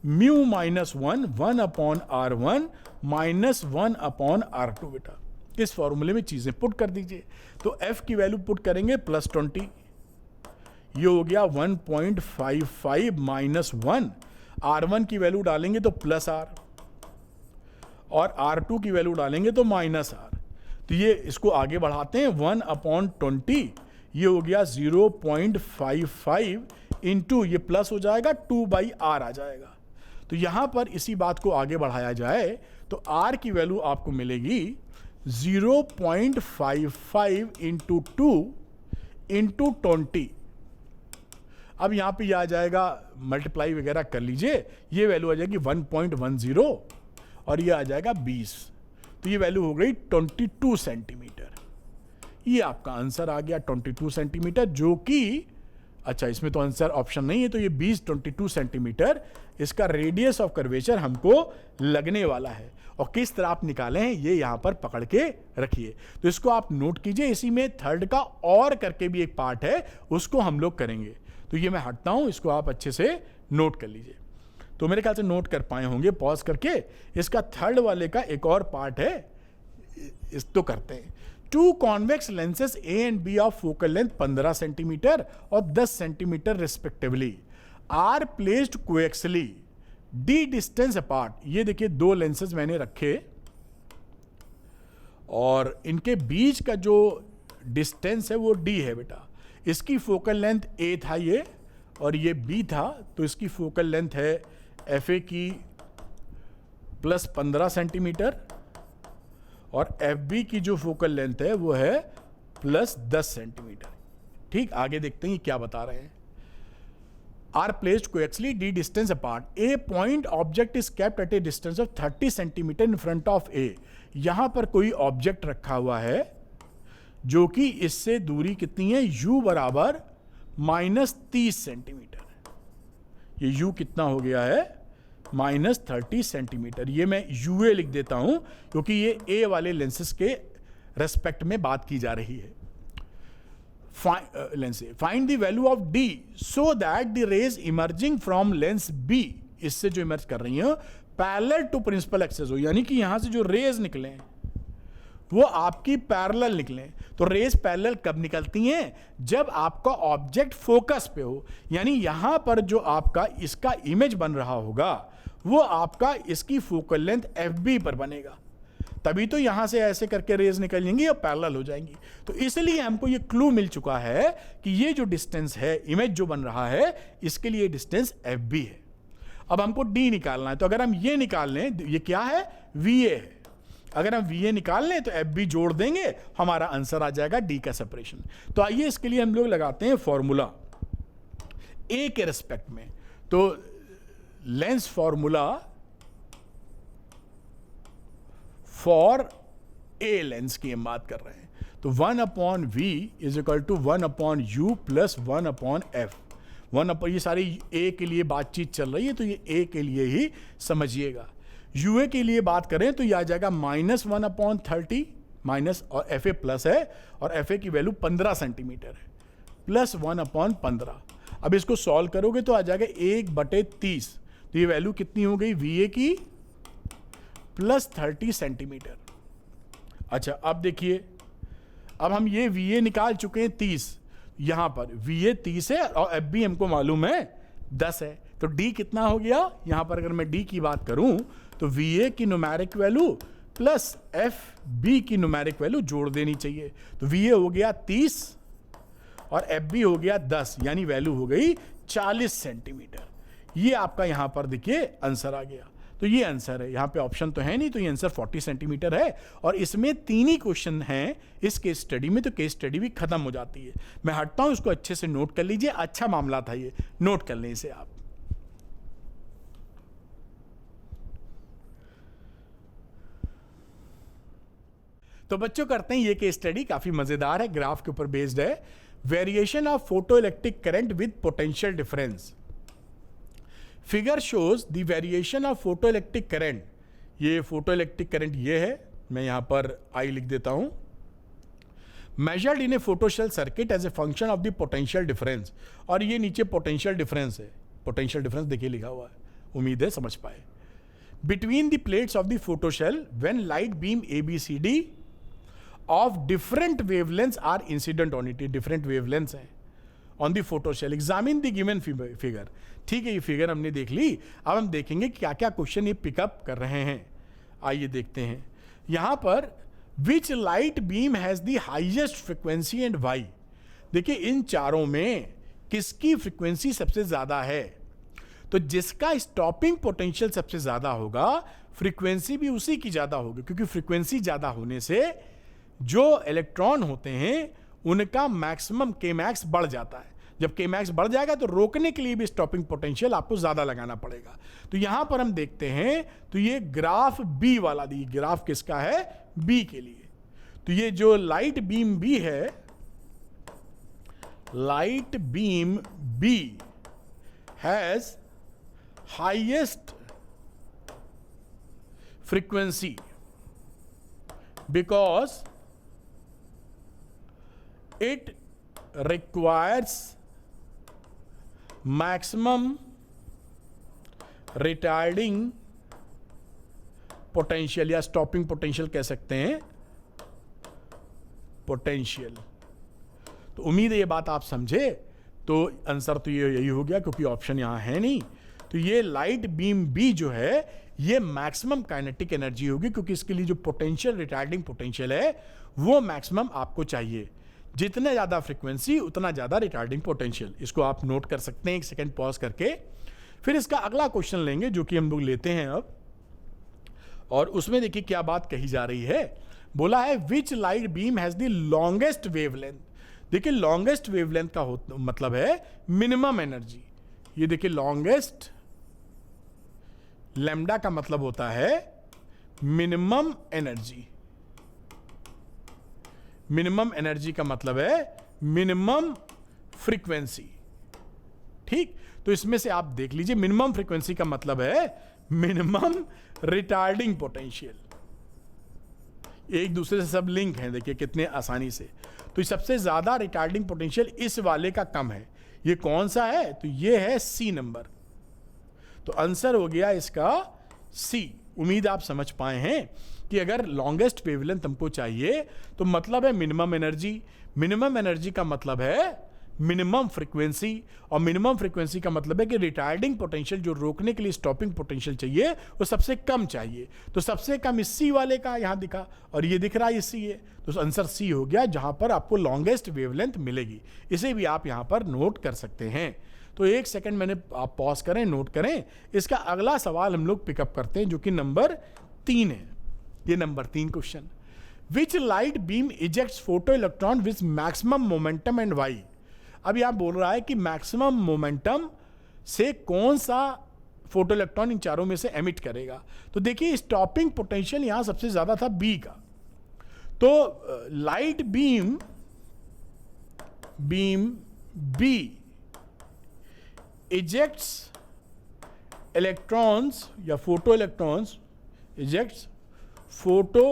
mu minus 1/r1 minus 1/r2 बेटा। इस फॉर्मूले में चीजें पुट कर दीजिए। तो f की वैल्यू पुट करेंगे +20, ये हो गया 1.55 माइनस 1। R1 की वैल्यू डालेंगे तो +r, और R2 की वैल्यू डालेंगे तो -r। तो ये इसको आगे बढ़ाते हैं, 1/20, ये हो गया 0.55 इंटू, ये प्लस हो जाएगा 2/r आ जाएगा। तो यहां पर इसी बात को आगे बढ़ाया जाए तो r की वैल्यू आपको मिलेगी 0.55 इंटू 2 इंटू 20। अब यहां पे आ जाएगा, मल्टीप्लाई वगैरह कर लीजिए, ये वैल्यू आ जाएगी 1.10 और ये आ जाएगा 20। तो ये वैल्यू हो गई 22 सेंटीमीटर। ये आपका आंसर आ गया 22 सेंटीमीटर, जो कि अच्छा इसमें तो आंसर ऑप्शन नहीं है, तो ये 22 सेंटीमीटर इसका रेडियस ऑफ कर्वेचर हमको लगने वाला है। और किस तरह आप निकाले हैं ये यहां पर पकड़ के रखिए। तो इसको आप नोट कीजिए। इसी में थर्ड का और करके भी एक पार्ट है, उसको हम लोग करेंगे। तो ये मैं हटता हूं, इसको आप अच्छे से नोट कर लीजिए। तो मेरे ख्याल से नोट कर पाए होंगे पॉज करके। इसका थर्ड वाले का एक और पार्ट है, इस तो करते हैं। Two convex lenses A and B of focal length 15 centimetre और 10 centimetre respectively are placed coaxially d distance apart. ये देखिए दो लेंसेज मैंने रखे और इनके बीच का जो डिस्टेंस है वो डी है बेटा। इसकी फोकल लेंथ ए था ये, और ये बी था, तो इसकी फोकल लेंथ है एफ ए की +15 सेंटीमीटर, और एफ बी की जो फोकल लेंथ है वो है +10 सेंटीमीटर। ठीक, आगे देखते हैं क्या बता रहे हैं। Are placed coaxially d distance apart, a point object is kept at a distance of 30 centimetre in front of a. यहां पर कोई ऑब्जेक्ट रखा हुआ है जो कि इससे दूरी कितनी है, u बराबर -30 सेंटीमीटर। ये u कितना हो गया है, -30 सेंटीमीटर। ये मैं यूए लिख देता हूं क्योंकि ये ए वाले लेंसेज के रेस्पेक्ट में बात की जा रही है। Find the value of d so that the rays emerging from lens b, इससे जो इमर्ज कर रही है पैरेलल टू प्रिंसिपल एक्सिस हो, यानी कि यहां से जो रेज निकले वो आपकी पैरेलल निकले। तो रेज पैरेलल कब निकलती हैं, जब आपका ऑब्जेक्ट फोकस पे हो, यानी यहां पर जो आपका इसका इमेज बन रहा होगा वो आपका इसकी फोकल लेंथ एफ बी पर बनेगा, तभी तो यहां से ऐसे करके रेज निकलेंगी और पैरेलल हो जाएंगी। तो इसलिए हमको ये क्लू मिल चुका है कि ये जो डिस्टेंस है, इमेज जो बन रहा है, इसके लिए डिस्टेंस एफ बी है। अब हमको डी निकालना है, तो अगर हम ये निकाल लें, ये क्या है, वी ए है। अगर हम वी ए निकाल लें तो एफ बी जोड़ देंगे, हमारा आंसर आ जाएगा डी का सेपरेशन। तो आइए इसके लिए हम लोग लगाते हैं फॉर्मूला ए के रेस्पेक्ट में। तो lens formula for a lens की हम बात कर रहे हैं, तो 1/v is equal to 1/u plus 1/f। ये सारी ए के लिए बातचीत चल रही है, तो ये ए के लिए ही समझिएगा। यूए के लिए बात करें तो ये आ जाएगा -1/30 माइनस, और एफ ए प्लस है और एफ ए की वैल्यू 15 सेंटीमीटर है, प्लस 1/15। अब इसको सॉल्व करोगे तो आ जाएगा 1/30। तो ये वैल्यू कितनी हो गई, वी ए की +30 सेंटीमीटर। अच्छा अब देखिए, अब हम ये वी ए निकाल चुके हैं 30, यहां पर वी ए 30 है और एफ बी हमको मालूम है 10 है। तो डी कितना हो गया, यहां पर अगर मैं डी की बात करूं तो वी ए की numeric value plus f b की न्यूमेरिक वैल्यू जोड़ देनी चाहिए। तो वी ए हो गया 30 और एफ बी हो गया 10, यानी वैल्यू हो गई 40 सेंटीमीटर। ये आपका यहां पर देखिए आंसर आ गया। तो ये आंसर है, यहां पे ऑप्शन तो है नहीं, तो ये आंसर 40 सेंटीमीटर है। और इसमें 3 ही क्वेश्चन हैं इस केस स्टडी में, तो केस स्टडी भी खत्म हो जाती है। मैं हटता हूं, इसको अच्छे से नोट कर लीजिए। अच्छा मामला था ये, नोट कर लें इसे आप। तो बच्चों करते हैं ये केस स्टडी, काफी मजेदार है, ग्राफ के ऊपर बेस्ड है। Variation of photo electric current with potential difference. Figure shows the variation of photo electric current, ये फोटो इलेक्ट्रिक करंट ये है, मैं यहां पर आई लिख देता हूं, measured in a photocell circuit as a function of the potential difference, और ये नीचे पोटेंशियल डिफरेंस है, पोटेंशियल डिफरेंस देखिए लिखा हुआ है, उम्मीद है समझ पाए, between the plates of the photocell when light beam ABCD of different wavelengths are incident on it, different wavelengths हैं on the photocell, examine the given figure. ठीक है, ये फिगर हमने देख ली, अब हम देखेंगे क्या क्या क्वेश्चन ये पिकअप कर रहे हैं। आइए देखते हैं यहां पर, which light beam has the highest frequency and y. देखिए इन चारों में किसकी फ्रिक्वेंसी सबसे ज्यादा है, तो जिसका स्टॉपिंग पोटेंशियल सबसे ज्यादा होगा फ्रीक्वेंसी भी उसी की ज्यादा होगी, क्योंकि फ्रीक्वेंसी ज्यादा होने से जो इलेक्ट्रॉन होते हैं उनका मैक्सिमम Kmax बढ़ जाता है। जब Kmax बढ़ जाएगा तो रोकने के लिए भी स्टॉपिंग पोटेंशियल आपको ज्यादा लगाना पड़ेगा। तो यहां पर हम देखते हैं, तो ये ग्राफ बी वाला, दी ग्राफ किसका है, बी के लिए। तो ये जो लाइट बीम बी है, light beam B has highest frequency because it requires maximum retarding potential या stopping potential कह सकते हैं, potential। तो उम्मीद है ये बात आप समझे। तो आंसर तो ये यही हो गया, क्योंकि ऑप्शन यहां है नहीं। तो ये लाइट बीम बी जो है ये मैक्सिमम काइनेटिक एनर्जी होगी, क्योंकि इसके लिए जो पोटेंशियल रिटार्डिंग पोटेंशियल है वो मैक्सिमम आपको चाहिए। जितना ज़्यादा फ्रीक्वेंसी उतना ज़्यादा रिटार्डिंग पोटेंशियल। इसको आप नोट कर सकते हैं, एक सेकेंड पॉज करके। फिर इसका अगला क्वेश्चन लेंगे जो कि हम लोग लेते हैं अब, और उसमें देखिए क्या बात कही जा रही है। बोला है विच light beam has the longest wavelength. देखिए लॉन्गेस्ट वेवलेंथ का मतलब है मिनिमम एनर्जी। ये देखिए लॉन्गेस्ट, लैम्डा का मतलब होता है मिनिमम एनर्जी। मिनिमम एनर्जी का मतलब है मिनिमम फ्रीक्वेंसी। ठीक, तो इसमें से आप देख लीजिए, मिनिमम फ्रीक्वेंसी का मतलब है मिनिमम रिटार्डिंग पोटेंशियल। एक दूसरे से सब लिंक हैं, देखिए कितने आसानी से। तो सबसे ज्यादा रिटार्डिंग पोटेंशियल इस वाले का कम है। ये कौन सा है, तो ये है सी नंबर। तो आंसर हो गया इसका सी। उम्मीद आप समझ पाए हैं कि अगर लॉन्गेस्ट वेवलेंथ हमको चाहिए तो मतलब है मिनिमम एनर्जी। मिनिमम एनर्जी का मतलब है मिनिमम फ्रीक्वेंसी, और मिनिमम फ्रीक्वेंसी का मतलब है कि रिटार्डिंग पोटेंशियल जो रोकने के लिए स्टॉपिंग पोटेंशियल चाहिए वो सबसे कम चाहिए। तो सबसे कम इस सी वाले का यहां दिखा, और ये दिख रहा है सी है, तो आंसर सी हो गया, जहां पर आपको लॉन्गेस्ट वेवलेंथ मिलेगी। इसे भी आप यहां पर नोट कर सकते हैं। तो एक सेकंड मैंने, आप पॉज करें, नोट करें। इसका अगला सवाल हम लोग पिकअप करते हैं जो कि नंबर 3 है। ये number 3 question, which light beam ejects photo electron with maximum momentum and why. अब यहां बोल रहा है कि मैक्सिमम मोमेंटम से कौन सा फोटो इलेक्ट्रॉन इन चारों में से एमिट करेगा। तो देखिए स्टॉपिंग पोटेंशियल यहां सबसे ज्यादा था बी का। तो light beam B ejects electrons या photo electrons, ejects photo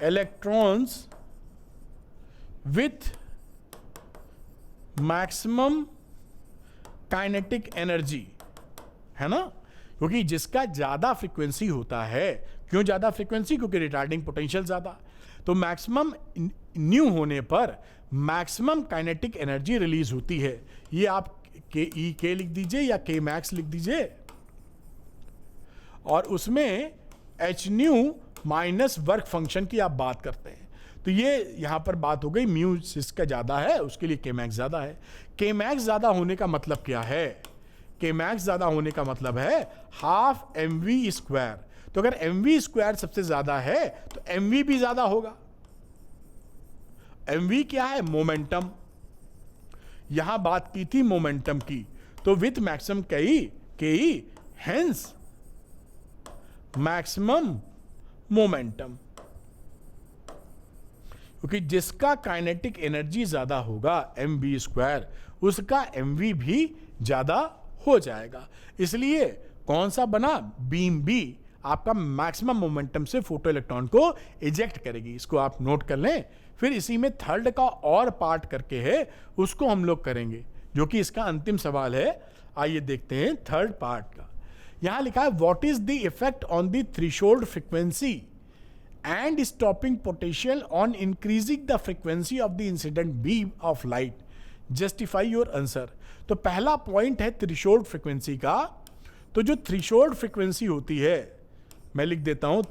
electrons with maximum kinetic energy, है ना, क्योंकि जिसका ज्यादा फ्रीक्वेंसी होता है। क्यों ज्यादा फ्रीक्वेंसी, क्योंकि रिटार्डिंग पोटेंशियल ज्यादा। तो मैक्सिमम न्यू होने पर मैक्सिमम काइनेटिक एनर्जी रिलीज होती है। ये आप के लिख दीजिए या के मैक्स लिख दीजिए, और उसमें H nu minus work function की आप बात करते हैं। तो ये यहां पर बात हो गई, म्यू जिसका ज्यादा है उसके लिए के मैक्स ज्यादा है। के मैक्स ज्यादा होने का मतलब क्या है, के मैक्स ज्यादा होने का मतलब है हाफ एम वी स्क्वायर। तो अगर एम वी स्क्वायर सबसे ज्यादा है तो एम वी भी ज्यादा होगा। एम वी क्या है, मोमेंटम। यहां बात की थी मोमेंटम की, तो विथ मैक्सिमम के ई हेंस मैक्सिमम मोमेंटम, क्योंकि जिसका काइनेटिक एनर्जी ज्यादा होगा एम बी स्क्वायर, उसका एम वी भी ज्यादा हो जाएगा। इसलिए कौन सा बना, बीम बी आपका मैक्सिमम मोमेंटम से फोटो इलेक्ट्रॉन को इजेक्ट करेगी। इसको आप नोट कर लें। फिर इसी में थर्ड का और पार्ट करके है, उसको हम लोग करेंगे, जो कि इसका अंतिम सवाल है। आइए देखते हैं थर्ड पार्ट का। यहां लिखा है what is the effect on the threshold frequency and stopping potential on increasing the frequency of the incident beam of light, justify your answer. तो पहला पॉइंट है थ्रेशोल्ड फ्रीक्वेंसी का। तो जो थ्रेशोल्ड फ्रीक्वेंसी होती है, मैं लिख देता हूं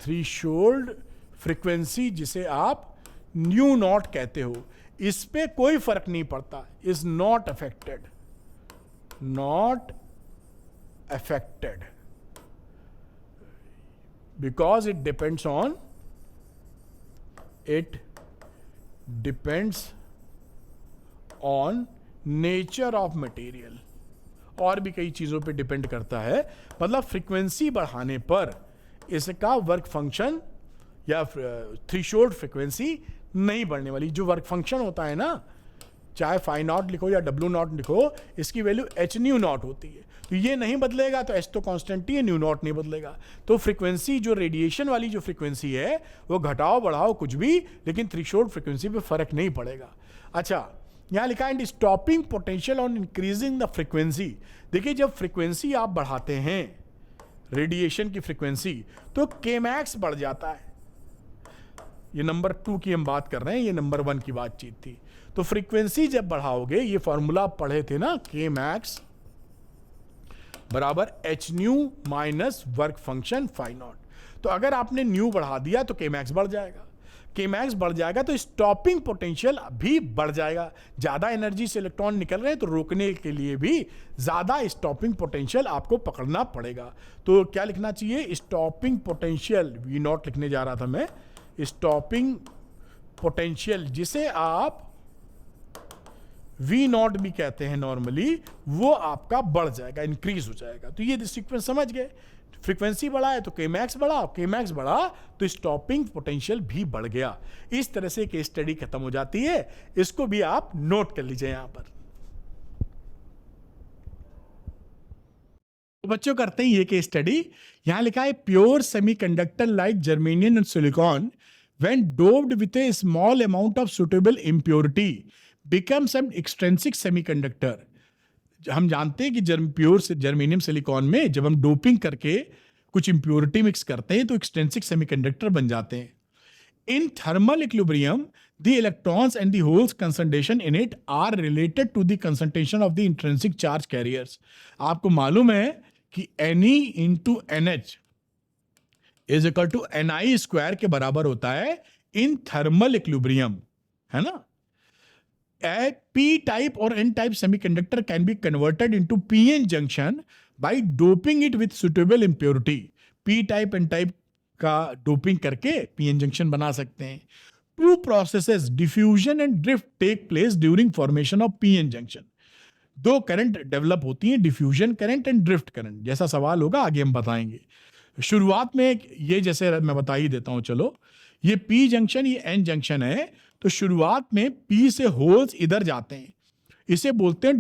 थ्रेशोल्ड फ्रीक्वेंसी, जिसे आप न्यू नॉट कहते हो, इस पे कोई फर्क नहीं पड़ता, is not affected, because it depends on nature of material. और भी कई चीजों पे डिपेंड करता है। मतलब फ्रीक्वेंसी बढ़ाने पर इसका वर्क फंक्शन या थ्रेशोल्ड फ्रीक्वेंसी नहीं बढ़ने वाली। जो वर्क फंक्शन होता है ना, चाहे फाई नॉट लिखो या डब्ल्यू नॉट लिखो, इसकी वैल्यू एच न्यू नॉट होती है। तो ये नहीं बदलेगा, तो एच तो कांस्टेंट ही है, न्यू नॉट नहीं बदलेगा। तो फ्रीक्वेंसी, जो रेडिएशन वाली जो फ्रीक्वेंसी है, वो घटाओ बढ़ाओ कुछ भी, लेकिन थ्रेशोल्ड फ्रीक्वेंसी पे फर्क नहीं पड़ेगा। अच्छा, यहां लिखा है stopping potential on increasing the frequency. देखिए, जब फ्रीक्वेंसी आप बढ़ाते हैं, रेडिएशन की फ्रीक्वेंसी, तो केमैक्स बढ़ जाता है। ये नंबर 2 की हम बात कर रहे हैं, ये नंबर 1 की बातचीत थी। तो फ्रीक्वेंसी जब बढ़ाओगे, ये फॉर्मूला आप पढ़े थे ना, केमैक्स बराबर h nu minus work function phi naught. तो अगर आपने न्यू बढ़ा दिया तो केमैक्स बढ़ जाएगा। केमैक्स बढ़ जाएगा तो स्टॉपिंग पोटेंशियल भी बढ़ जाएगा। ज्यादा एनर्जी से इलेक्ट्रॉन निकल रहे हैं, तो रोकने के लिए भी ज्यादा स्टॉपिंग पोटेंशियल आपको पकड़ना पड़ेगा। तो क्या लिखना चाहिए, स्टॉपिंग पोटेंशियल, वी नॉट लिखने जा रहा था मैं, स्टॉपिंग पोटेंशियल, जिसे आप वी नॉट भी कहते हैं नॉर्मली, वो आपका बढ़ जाएगा, इंक्रीज हो जाएगा। तो ये सीक्वेंस समझ गए। फ्रीक्वेंसी बढ़ा है तो केमैक्स बढ़ा, केमैक्स बढ़ा तो स्टॉपिंग पोटेंशियल भी बढ़ गया। इस तरह से केस स्टडी खत्म हो जाती है। इसको भी आप नोट कर लीजिए यहां पर। तो बच्चों करते हैं ये केस स्टडी। यहां लिखा है pure semiconductor like germanium and silicon when doped with A small amount of suitable impurity becomes N extrinsic semiconductor. हम जानते हैं कि प्योर जर्मेनियम सिलिकॉन में जब हम डोपिंग करके कुछ इंप्योरिटी मिक्स करते हैं तो एक्सट्रिंसिक सेमीकंडक्टर बन जाते हैं। In thermal equilibrium the electrons and the holes concentration in it are related to the concentration of the intrinsic charge carriers. आपको मालूम है कि Ne into NH is equal to Ni square के बराबर होता है इन थर्मल इक्विलिब्रियम, है ना। A P-type or N-type semiconductor can be converted into PN junction by doping it with suitable impurity. P-type, N-type का डोपिंग करके PN junction बना सकते हैं। Two processes, diffusion and drift, take place during formation of PN junction. दो current develop होती हैं, diffusion current and drift current. जैसा सवाल होगा आगे हम बताएंगे। शुरुआत में ये जैसे मैं बता ही देता हूं, चलो, ये P जंक्शन, ये N जंक्शन है। तो शुरुआत में P से होल्स इधर जाते हैं, इसे बोलते हैं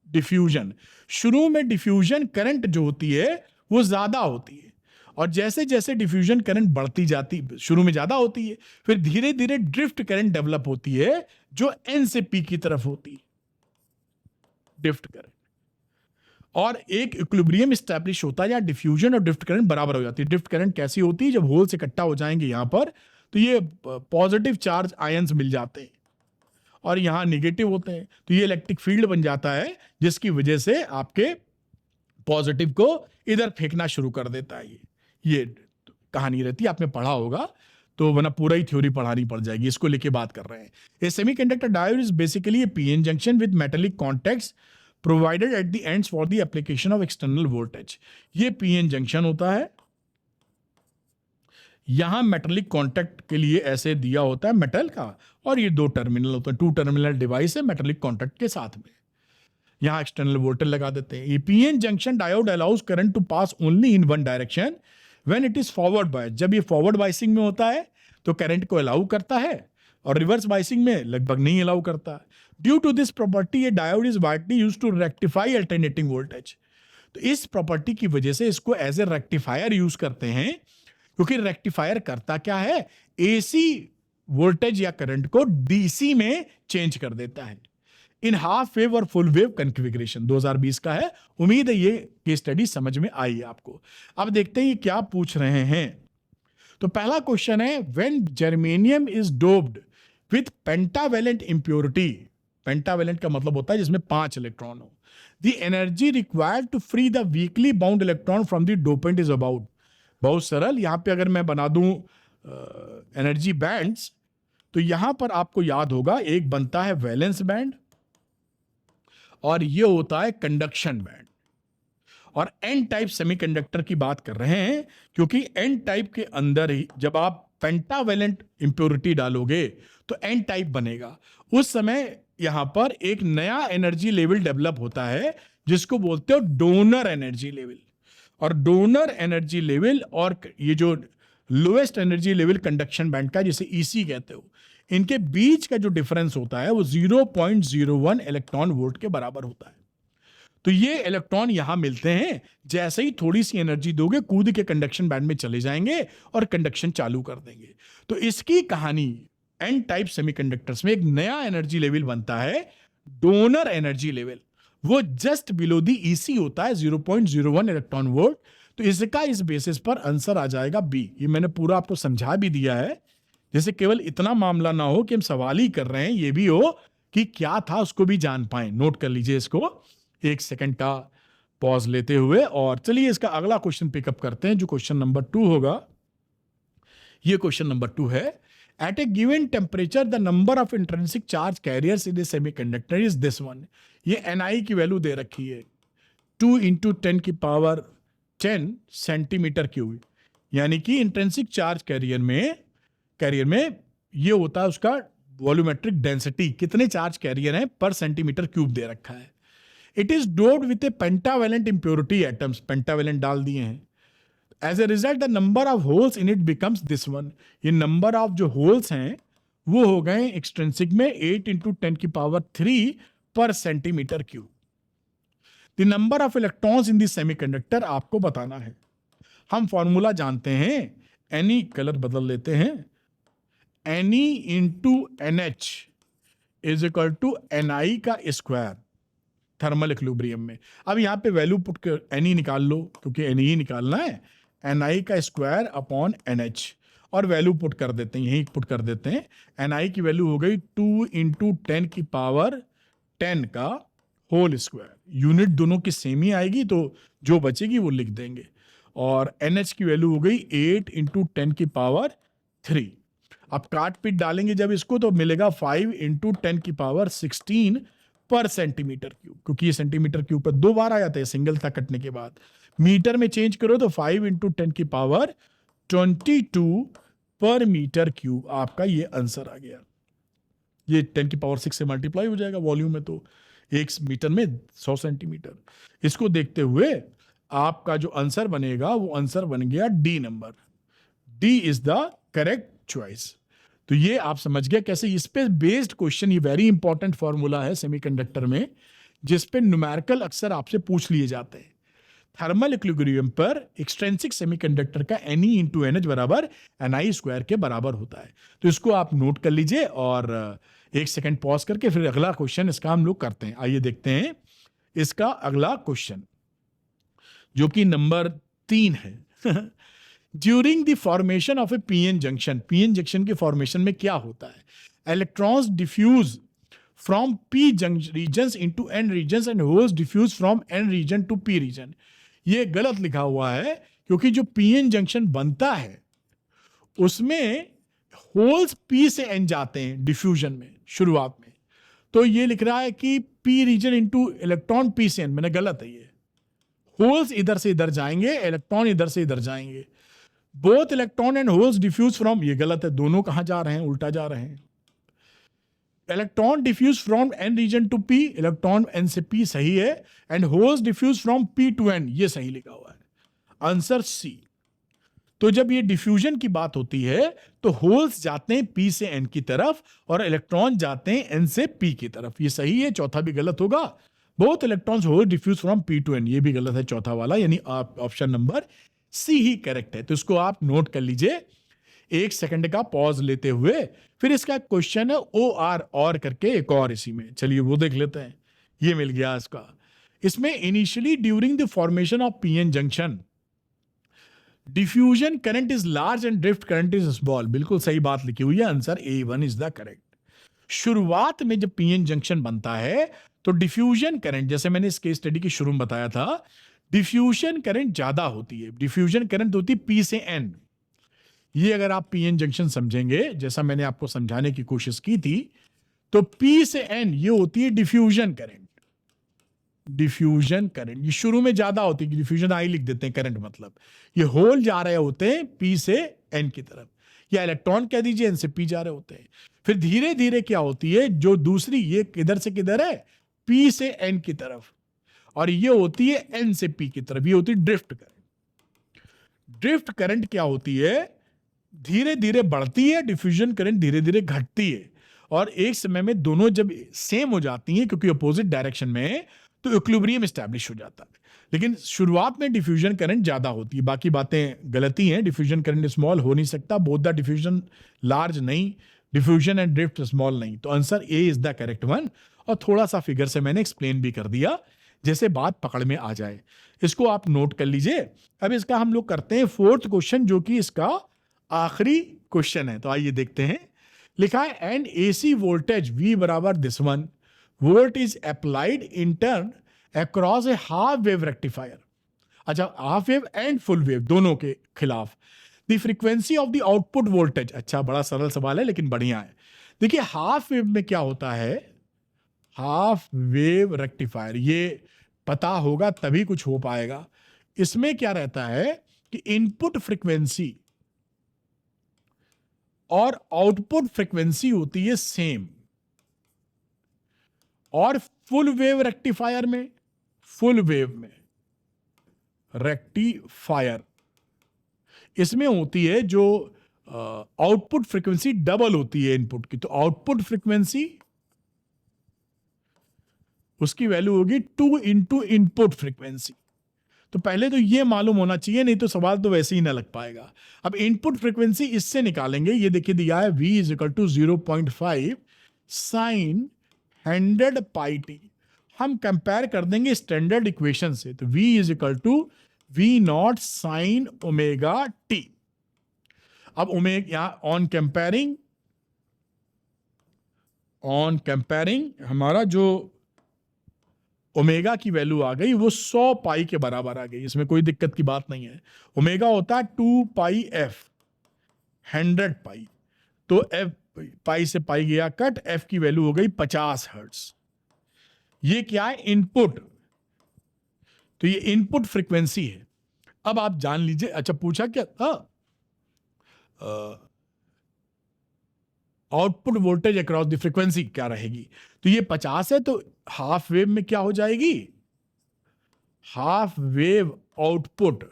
डिफ्यूजन। शुरू में डिफ्यूजन करंट जो होती है वो ज्यादा होती है, और जैसे जैसे डिफ्यूजन करंट बढ़ती जाती, शुरू में ज्यादा होती है, फिर धीरे धीरे ड्रिफ्ट करंट डेवलप होती है जो N से P की तरफ होती है, ड्रिफ्ट करंट। और एक इक्विलिब्रियम एस्टैब्लिश होता है जहां डिफ्यूजन और ड्रिफ्ट करंट बराबर हो जाती है। ड्रिफ्ट करंट कैसी होती है, जब होल्स इकट्ठा हो जाएंगे यहां पर, तो ये पॉजिटिव चार्ज आयंस मिल जाते हैं और यहां नेगेटिव होते हैं, तो ये इलेक्ट्रिक फील्ड बन जाता है, जिसकी वजह से आपके पॉजिटिव को इधर फेंकना शुरू कर देता है। ये कहानी रहती है, आपने पढ़ा होगा, तो वरना पूरा ही थ्योरी पढ़ानी पड़ जाएगी। इसको लेके बात कर रहे हैं। A semiconductor diode is basically a PN junction with metallic contacts provided at the ends for the application of external voltage. ये पीएन जंक्शन होता है, यहां मेटालिक कॉन्टैक्ट के लिए ऐसे दिया होता है मेटल का, और ये दो टर्मिनल होता है, 2 टर्मिनल डिवाइस है मेटालिक कॉन्टैक्ट के साथ में। यहां एक्सटर्नल वोल्टेज लगा देते हैं। ये PN junction diode allows current to pass only in one direction when it is forward bias. जब ये फॉरवर्ड बायसिंग में होता है तो करंट को अलाउ करता है, और रिवर्स बायसिंग में लगभग नहीं अलाउ करता है। ड्यू टू दिस प्रॉपर्टी ये diode is widely used to rectify alternating voltage. तो इस प्रॉपर्टी की वजह से इसको एज ए रेक्टिफायर यूज करते हैं, क्योंकि रेक्टिफायर करता क्या है, एसी वोल्टेज या करंट को डीसी में चेंज कर देता है इन हाफ वेव और फुल वेव कॉन्फ़िगरेशन। 2020 का है। उम्मीद है ये केस स्टडी समझ में आई आपको। अब देखते हैं ये क्या पूछ रहे हैं। तो पहला क्वेश्चन है, when germanium is doped with pentavalent impurity, pentavalent का मतलब होता है जिसमें 5 इलेक्ट्रॉन हो, the energy required to free the weakly bound electron from the dopant is about. बहुत सरल, यहां पे अगर मैं बना दूं एनर्जी बैंड्स, तो यहां पर आपको याद होगा एक बनता है वैलेंस बैंड और ये होता है कंडक्शन बैंड। और एन टाइप सेमीकंडक्टर की बात कर रहे हैं, क्योंकि एन टाइप के अंदर ही जब आप पेंटावेलेंट इंप्योरिटी डालोगे तो एन टाइप बनेगा। उस समय यहां पर एक नया एनर्जी लेवल डेवलप होता है जिसको बोलते हो डोनर एनर्जी लेवल। और डोनर एनर्जी लेवल और ये जो lowest energy level conduction band का, जिसे ईसी कहते हो, इनके बीच का जो डिफरेंस होता है वो 0.01 इलेक्ट्रॉन वोल्ट के बराबर होता है। तो ये इलेक्ट्रॉन यहां मिलते हैं, जैसे ही थोड़ी सी एनर्जी दोगे कूद के कंडक्शन बैंड में चले जाएंगे और कंडक्शन चालू कर देंगे। तो इसकी कहानी एन टाइप सेमीकंडक्टर्स में एक नया एनर्जी लेवल बनता है, डोनर एनर्जी लेवल, वो जस्ट बिलो द ईसी होता है 0.01 इलेक्ट्रॉन वोल्ट। तो इसका इस बेसिस पर आंसर आ जाएगा बी। ये मैंने पूरा आपको समझा भी दिया है, जैसे केवल इतना मामला ना हो कि हम सवाल ही कर रहे हैं, ये भी हो कि क्या था उसको भी जान पाए। नोट कर लीजिए इसको, 1 सेकंड का पॉज लेते हुए। और चलिए इसका अगला क्वेश्चन पिकअप करते हैं, जो क्वेश्चन नंबर 2 होगा। ये क्वेश्चन नंबर 2 है, at a given temperature the number of intrinsic charge carriers in a semiconductor is this one. ये Ni की वैल्यू दे रखी है 2 × 10⁻10 सेंटीमीटर क्यूब, यानी कि इंट्रिंसिक चार्ज कैरियर में ये होता है उसका वॉल्यूमेट्रिक डेंसिटी, कितने चार्ज कैरियर हैं पर सेंटीमीटर क्यूब दे रखा है। It is doped with a pentavalent impurity atoms, pentavalent डाल दिए हैं। As a result the number of holes in it becomes this one. ये नंबर ऑफ जो होल्स हैं वो हो गए एक्सट्रिंसिक में 8 × 10⁻³ पर centimetre cube. The number of electrons in this semiconductor आपको बताना है। हम फॉर्मूला जानते हैं, एनी कलर बदल लेते हैं, Ne × NH is equal to Ni का स्क्वायर थर्मल इक्विलिब्रियम में। अब यहाँ पे वैल्यू पुट कर Ne निकाल लो, क्योंकि Ne ही निकालना है, Ni का स्क्वायर अपॉन NH, और वैल्यू पुट कर देते हैं, यही पुट कर देते हैं। Ni की वैल्यू हो गई 2 × 10⁻10 का होल स्क्वायर। यूनिट दोनों की सेम ही आएगी, तो जो बचेगी वो लिख देंगे। और NH की वैल्यू हो गई 8 × 10⁻3। अब काट पीट डालेंगे जब इसको, तो मिलेगा 5 × 10⁻16 पर सेंटीमीटर क्यूब, क्योंकि ये सेंटीमीटर क्यूब पर 2 बार आ जाता है, सिंगल था कटने के बाद। मीटर में चेंज करो तो 5 × 10⁻22 पर मीटर क्यूब आपका ये आंसर आ गया। ये 10⁻6 से मल्टीप्लाई हो जाएगा वॉल्यूम में, तो 1 मीटर में 100 सेंटीमीटर। इसको देखते हुए आपका जो आंसर बनेगा वो आंसर बन गया D number. D is the correct choice. तो ये आप समझ गए कैसे। इस पे बेस्ड क्वेश्चन, ये वेरी इंपॉर्टेंट फॉर्मूला है सेमीकंडक्टर में, जिस पे न्यूमेरिकल अक्सर आपसे पूछ लिए जाते हैं। थर्मल इक्विलिब्रियम पर एक्सट्रिंसिक सेमीकंडक्टर का Ne × NH बराबर Ni² के बराबर होता है। तो इसको आप नोट कर लीजिए और 1 सेकंड पॉज करके फिर अगला क्वेश्चन इसका हम लोग करते हैं। आइए देखते हैं इसका अगला क्वेश्चन, जो कि नंबर 3 है। During the formation of a PN junction के फॉर्मेशन में क्या होता है? Electrons diffuse from P regions into N regions and holes diffuse from N region to P region. ये गलत लिखा हुआ है, क्योंकि जो पीएन जंक्शन बनता है उसमें होल्स पी से एन जाते हैं डिफ्यूजन में शुरुआत में। तो ये लिख रहा है कि P region into electron P से एन, मैंने गलत है। ये होल्स इधर से इधर जाएंगे, इलेक्ट्रॉन इधर से इधर जाएंगे। Both electron and holes diffuse from, ये गलत है, दोनों कहां जा रहे हैं, उल्टा जा रहे हैं। Electron diffuse from N region to P, electron N से पी सही है, and holes diffuse from P to N, ये सही लिखा हुआ है। Answer C. तो जब ये डिफ्यूजन की बात होती है तो होल्स जाते हैं P से N की तरफ और इलेक्ट्रॉन जाते हैं N से P की तरफ। ये सही है, चौथा भी गलत होगा। Both electrons hole diffuse from P to N, ये भी गलत है चौथा वाला, यानी ऑप्शन नंबर सी ही करेक्ट है। तो इसको आप नोट कर लीजिए, 1 सेकंड का पॉज लेते हुए। फिर इसका क्वेश्चन है OR और करके एक और इसी में, चलिए वो देख लेते हैं। ये मिल गया इसका। इसमें initially during the formation of PN junction diffusion current is large and drift current is small. बिल्कुल सही बात लिखी हुई है, answer A1 is the correct. शुरुआत में जब PN जंक्शन बनता है तो डिफ्यूजन करंट, जैसे मैंने इस केस स्टडी के शुरू में बताया था, डिफ्यूजन करंट ज्यादा होती है। डिफ्यूजन करंट होती है P से N। ये अगर आप PN जंक्शन समझेंगे, जैसा मैंने आपको समझाने की कोशिश की थी, तो P से N ये होती है डिफ्यूजन करंट। डिफ्यूजन करंट ये शुरू में ज्यादा होती है, डिफ्यूजन आई लिख देते हैं, करंट मतलब ये होल जा रहे होते हैं P से N की तरफ, या इलेक्ट्रॉन कह दीजिए N से P जा रहे होते हैं। फिर धीरे धीरे क्या होती है, जो दूसरी ये किधर से किधर है, P से N की तरफ, और ये होती है N से P की तरफ, ये होती है ड्रिफ्ट करंट। ड्रिफ्ट करंट क्या होती है, धीरे धीरे बढ़ती है, डिफ्यूजन करंट धीरे धीरे घटती है, और एक समय में दोनों जब सेम हो जाती हैं, क्योंकि अपोजिट डायरेक्शन में, तो इक्विलिब्रियम एस्टैब्लिश हो जाता है। लेकिन शुरुआत में डिफ्यूजन करंट ज्यादा होती है, बाकी बातें गलती हैं। डिफ्यूजन करंट स्मॉल हो नहीं सकता, बोथ द डिफ्यूजन लार्ज नहीं, डिफ्यूजन एंड ड्रिफ्ट स्मॉल नहीं। तो answer A is the correct one. और थोड़ा सा फिगर से मैंने एक्सप्लेन भी कर दिया, जैसे बात पकड़ में आ जाए। इसको आप नोट कर लीजिए। अब इसका हम लोग करते हैं फोर्थ क्वेश्चन, जो कि इसका आखिरी क्वेश्चन है। तो आइए देखते हैं। लिखा है एंड AC वोल्टेज V बराबर this one volt is applied in turn across a half wave rectifier. अच्छा, half wave and full wave दोनों के खिलाफ। The frequency of the output voltage. अच्छा, बड़ा सरल सवाल है लेकिन बढ़िया है। देखिए, हाफ वेव में क्या होता है, हाफ वेव रेक्टिफायर, ये पता होगा तभी कुछ हो पाएगा। इसमें क्या रहता है कि इनपुट फ्रीक्वेंसी और आउटपुट फ्रीक्वेंसी होती है सेम। और फुल वेव रेक्टिफायर में, फुल वेव में रेक्टिफायर, इसमें होती है जो आउटपुट फ्रीक्वेंसी डबल होती है इनपुट की। तो आउटपुट फ्रीक्वेंसी उसकी वैल्यू होगी 2 इंटू इनपुट फ्रीक्वेंसी। तो पहले तो ये मालूम होना चाहिए, नहीं तो सवाल तो वैसे ही ना लग पाएगा। अब इनपुट फ्रीक्वेंसी इससे निकालेंगे। ये देखिए दिया है V is equal to 0.5 sine 100 pi t. हम कंपेयर कर देंगे स्टैंडर्ड इक्वेशन से। तो V is equal to V naught sine omega t. अब ओमेगा यहां ऑन कंपेयरिंग हमारा जो ओमेगा की वैल्यू आ गई वो 100 पाई के बराबर आ गई। इसमें कोई दिक्कत की बात नहीं है। ओमेगा होता है 2 पाई f 100 पाई। तो f पाई से पाई गया कट, f की वैल्यू हो गई 50 हर्ट्ज। ये क्या है, इनपुट। तो ये इनपुट फ्रीक्वेंसी है। अब आप जान लीजिए। अच्छा, पूछा क्या output voltage across the frequency क्या रहेगी। तो ये 50 है, तो हाफ वेव में क्या हो जाएगी, हाफ वेव आउटपुट,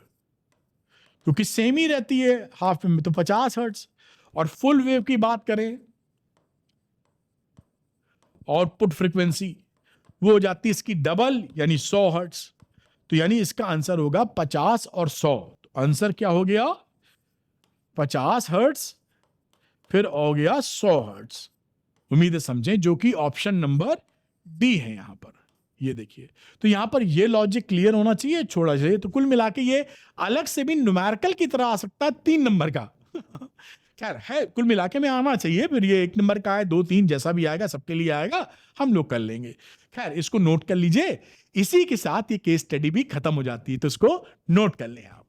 क्योंकि सेम ही रहती है हाफ वेव में, तो 50 हर्ट्ज। और फुल वेव की बात करें, आउटपुट फ्रीक्वेंसी वो हो जाती है इसकी डबल, यानी 100 हर्ट्ज। तो यानी इसका आंसर होगा 50 और 100। तो आंसर क्या हो गया, 50 हर्ट्ज फिर हो गया 100 हर्ट्ज। उम्मीद है समझें, जो कि ऑप्शन नंबर डी है यहां पर। ये देखिए, तो यहां पर ये लॉजिक क्लियर होना चाहिए, छोड़ा चाहिए। तो कुल मिला के ये अलग से भी न्यूमेरिकल की तरह आ सकता है 3 नंबर का। खैर है, कुल मिला के में आना चाहिए। फिर ये 1 नंबर का है, 2, 3 जैसा भी आएगा सबके लिए आएगा, हम लोग कर लेंगे। खैर, इसको नोट कर लीजिए। इसी के साथ ये केस स्टडी भी खत्म हो जाती है, तो इसको नोट कर लें आप।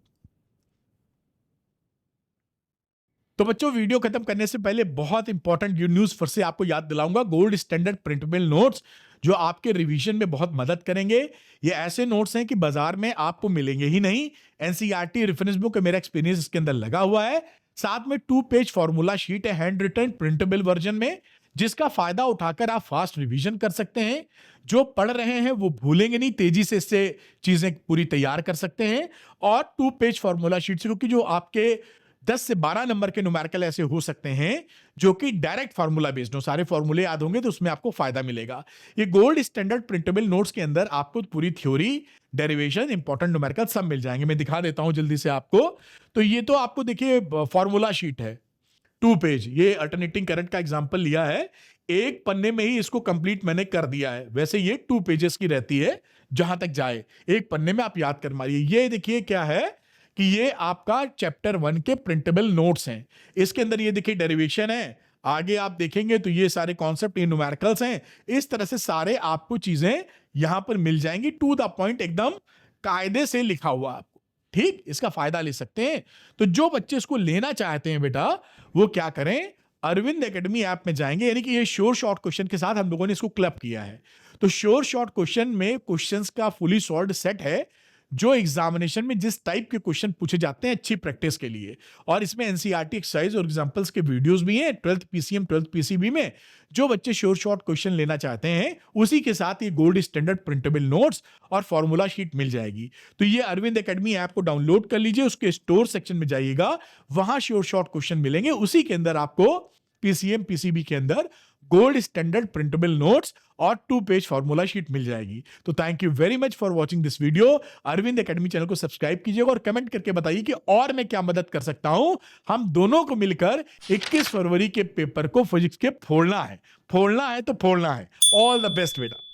तो बच्चों, वीडियो खत्म करने से पहले बहुत इंपॉर्टेंट न्यूज फिर से आपको याद दिलाऊंगा। गोल्ड स्टैंडर्ड प्रिंटेबल नोट्स जो आपके रिवीजन में बहुत मदद करेंगे। ये ऐसे नोट्स हैं कि बाजार में आपको मिलेंगे ही नहीं। एनसीईआरटी रेफरेंस बुक, मेरा एक्सपीरियंस इसके अंदर लगा हुआ है। साथ में 2 पेज फॉर्मूला शीट है, हैंड रिटन प्रिंटेबल वर्जन में, जिसका फायदा उठाकर आप फास्ट रिवीजन कर सकते हैं। जो पढ़ रहे हैं वो भूलेंगे नहीं, तेजी से इससे चीजें पूरी तैयार कर सकते हैं। और 2 पेज फॉर्मूला शीट से, क्योंकि जो आपके 10 से 12 नंबर के न्यूमेरिकल ऐसे हो सकते हैं जो कि डायरेक्ट फार्मूला बेस्ड हो, सारे फॉर्मूले याद होंगे तो उसमें आपको फायदा मिलेगा। ये गोल्ड स्टैंडर्ड प्रिंटेबल नोट्स के अंदर आपको पूरी थ्योरी, डेरिवेशन, इंपॉर्टेंट न्यूमेरिकल सब मिल जाएंगे। मैं दिखा देता हूं जल्दी से आपको। तो ये तो आपको देखिए फॉर्मूला शीट है 2 पेज, ये अल्टरनेटिंग करंट का एग्जांपल लिया है, एक पन्ने में ही इसको कंप्लीट मैंने कर दिया है। वैसे ये 2 पेजेस की रहती है, जहां तक जाए एक पन्ने में आप याद कर मारिए। ये देखिए क्या है कि ये आपका चैप्टर 1 के प्रिंटेबल नोट्स हैं। इसके अंदर ये देखिए डेरिवेशन है, आगे आप देखेंगे तो ये सारे कॉन्सेप्ट, ये न्यूमेरिकल्स हैं। इस तरह से सारे आपको चीजें यहां पर मिल जाएंगी, टू द पॉइंट, एकदम कायदे से लिखा हुआ आपको। ठीक, इसका फायदा ले सकते हैं। तो जो बच्चे इसको लेना चाहते हैं बेटा, वो क्या करें, अरविंद एकेडमी ऐप में जाएंगे, यानी कि ये श्योर शॉर्ट क्वेश्चन के साथ हम लोगों ने इसको क्लब किया है। तो श्योर शॉर्ट क्वेश्चन में क्वेश्चंस का फुली सॉल्व्ड सेट है, जो एग्जामिनेशन में जिस टाइप के क्वेश्चन पूछे जाते हैं अच्छी प्रैक्टिस के लिए। और इसमें एनसीईआरटी एक्सरसाइज और एग्जांपल्स के वीडियोस भी हैं 12th पीसीएम 12th पीसीबी में। जो बच्चे श्योर शॉर्ट क्वेश्चन लेना चाहते हैं उसी के साथ ये गोल्ड स्टैंडर्ड प्रिंटेबल नोट्स और फॉर्मूला शीट मिल जाएगी। तो ये अरविंद एकेडमी ऐप को डाउनलोड कर लीजिए, उसके स्टोर सेक्शन में जाइएगा, वहां श्योर शॉर्ट क्वेश्चन मिलेंगे। उसी के अंदर आपको पीसीएम पीसीबी के अंदर गोल्ड स्टैंडर्ड प्रिंटेबल नोट्स और 2 पेज फॉर्मूला शीट मिल जाएगी। तो thank you very much for watching this video. Arvind academy channel को सब्सक्राइब कीजिएगा और कमेंट करके बताइए कि और मैं क्या मदद कर सकता हूं। हम दोनों को मिलकर 21 फरवरी के पेपर को फिजिक्स के फोड़ना है तो फोड़ना है। ऑल द बेस्ट बेटा।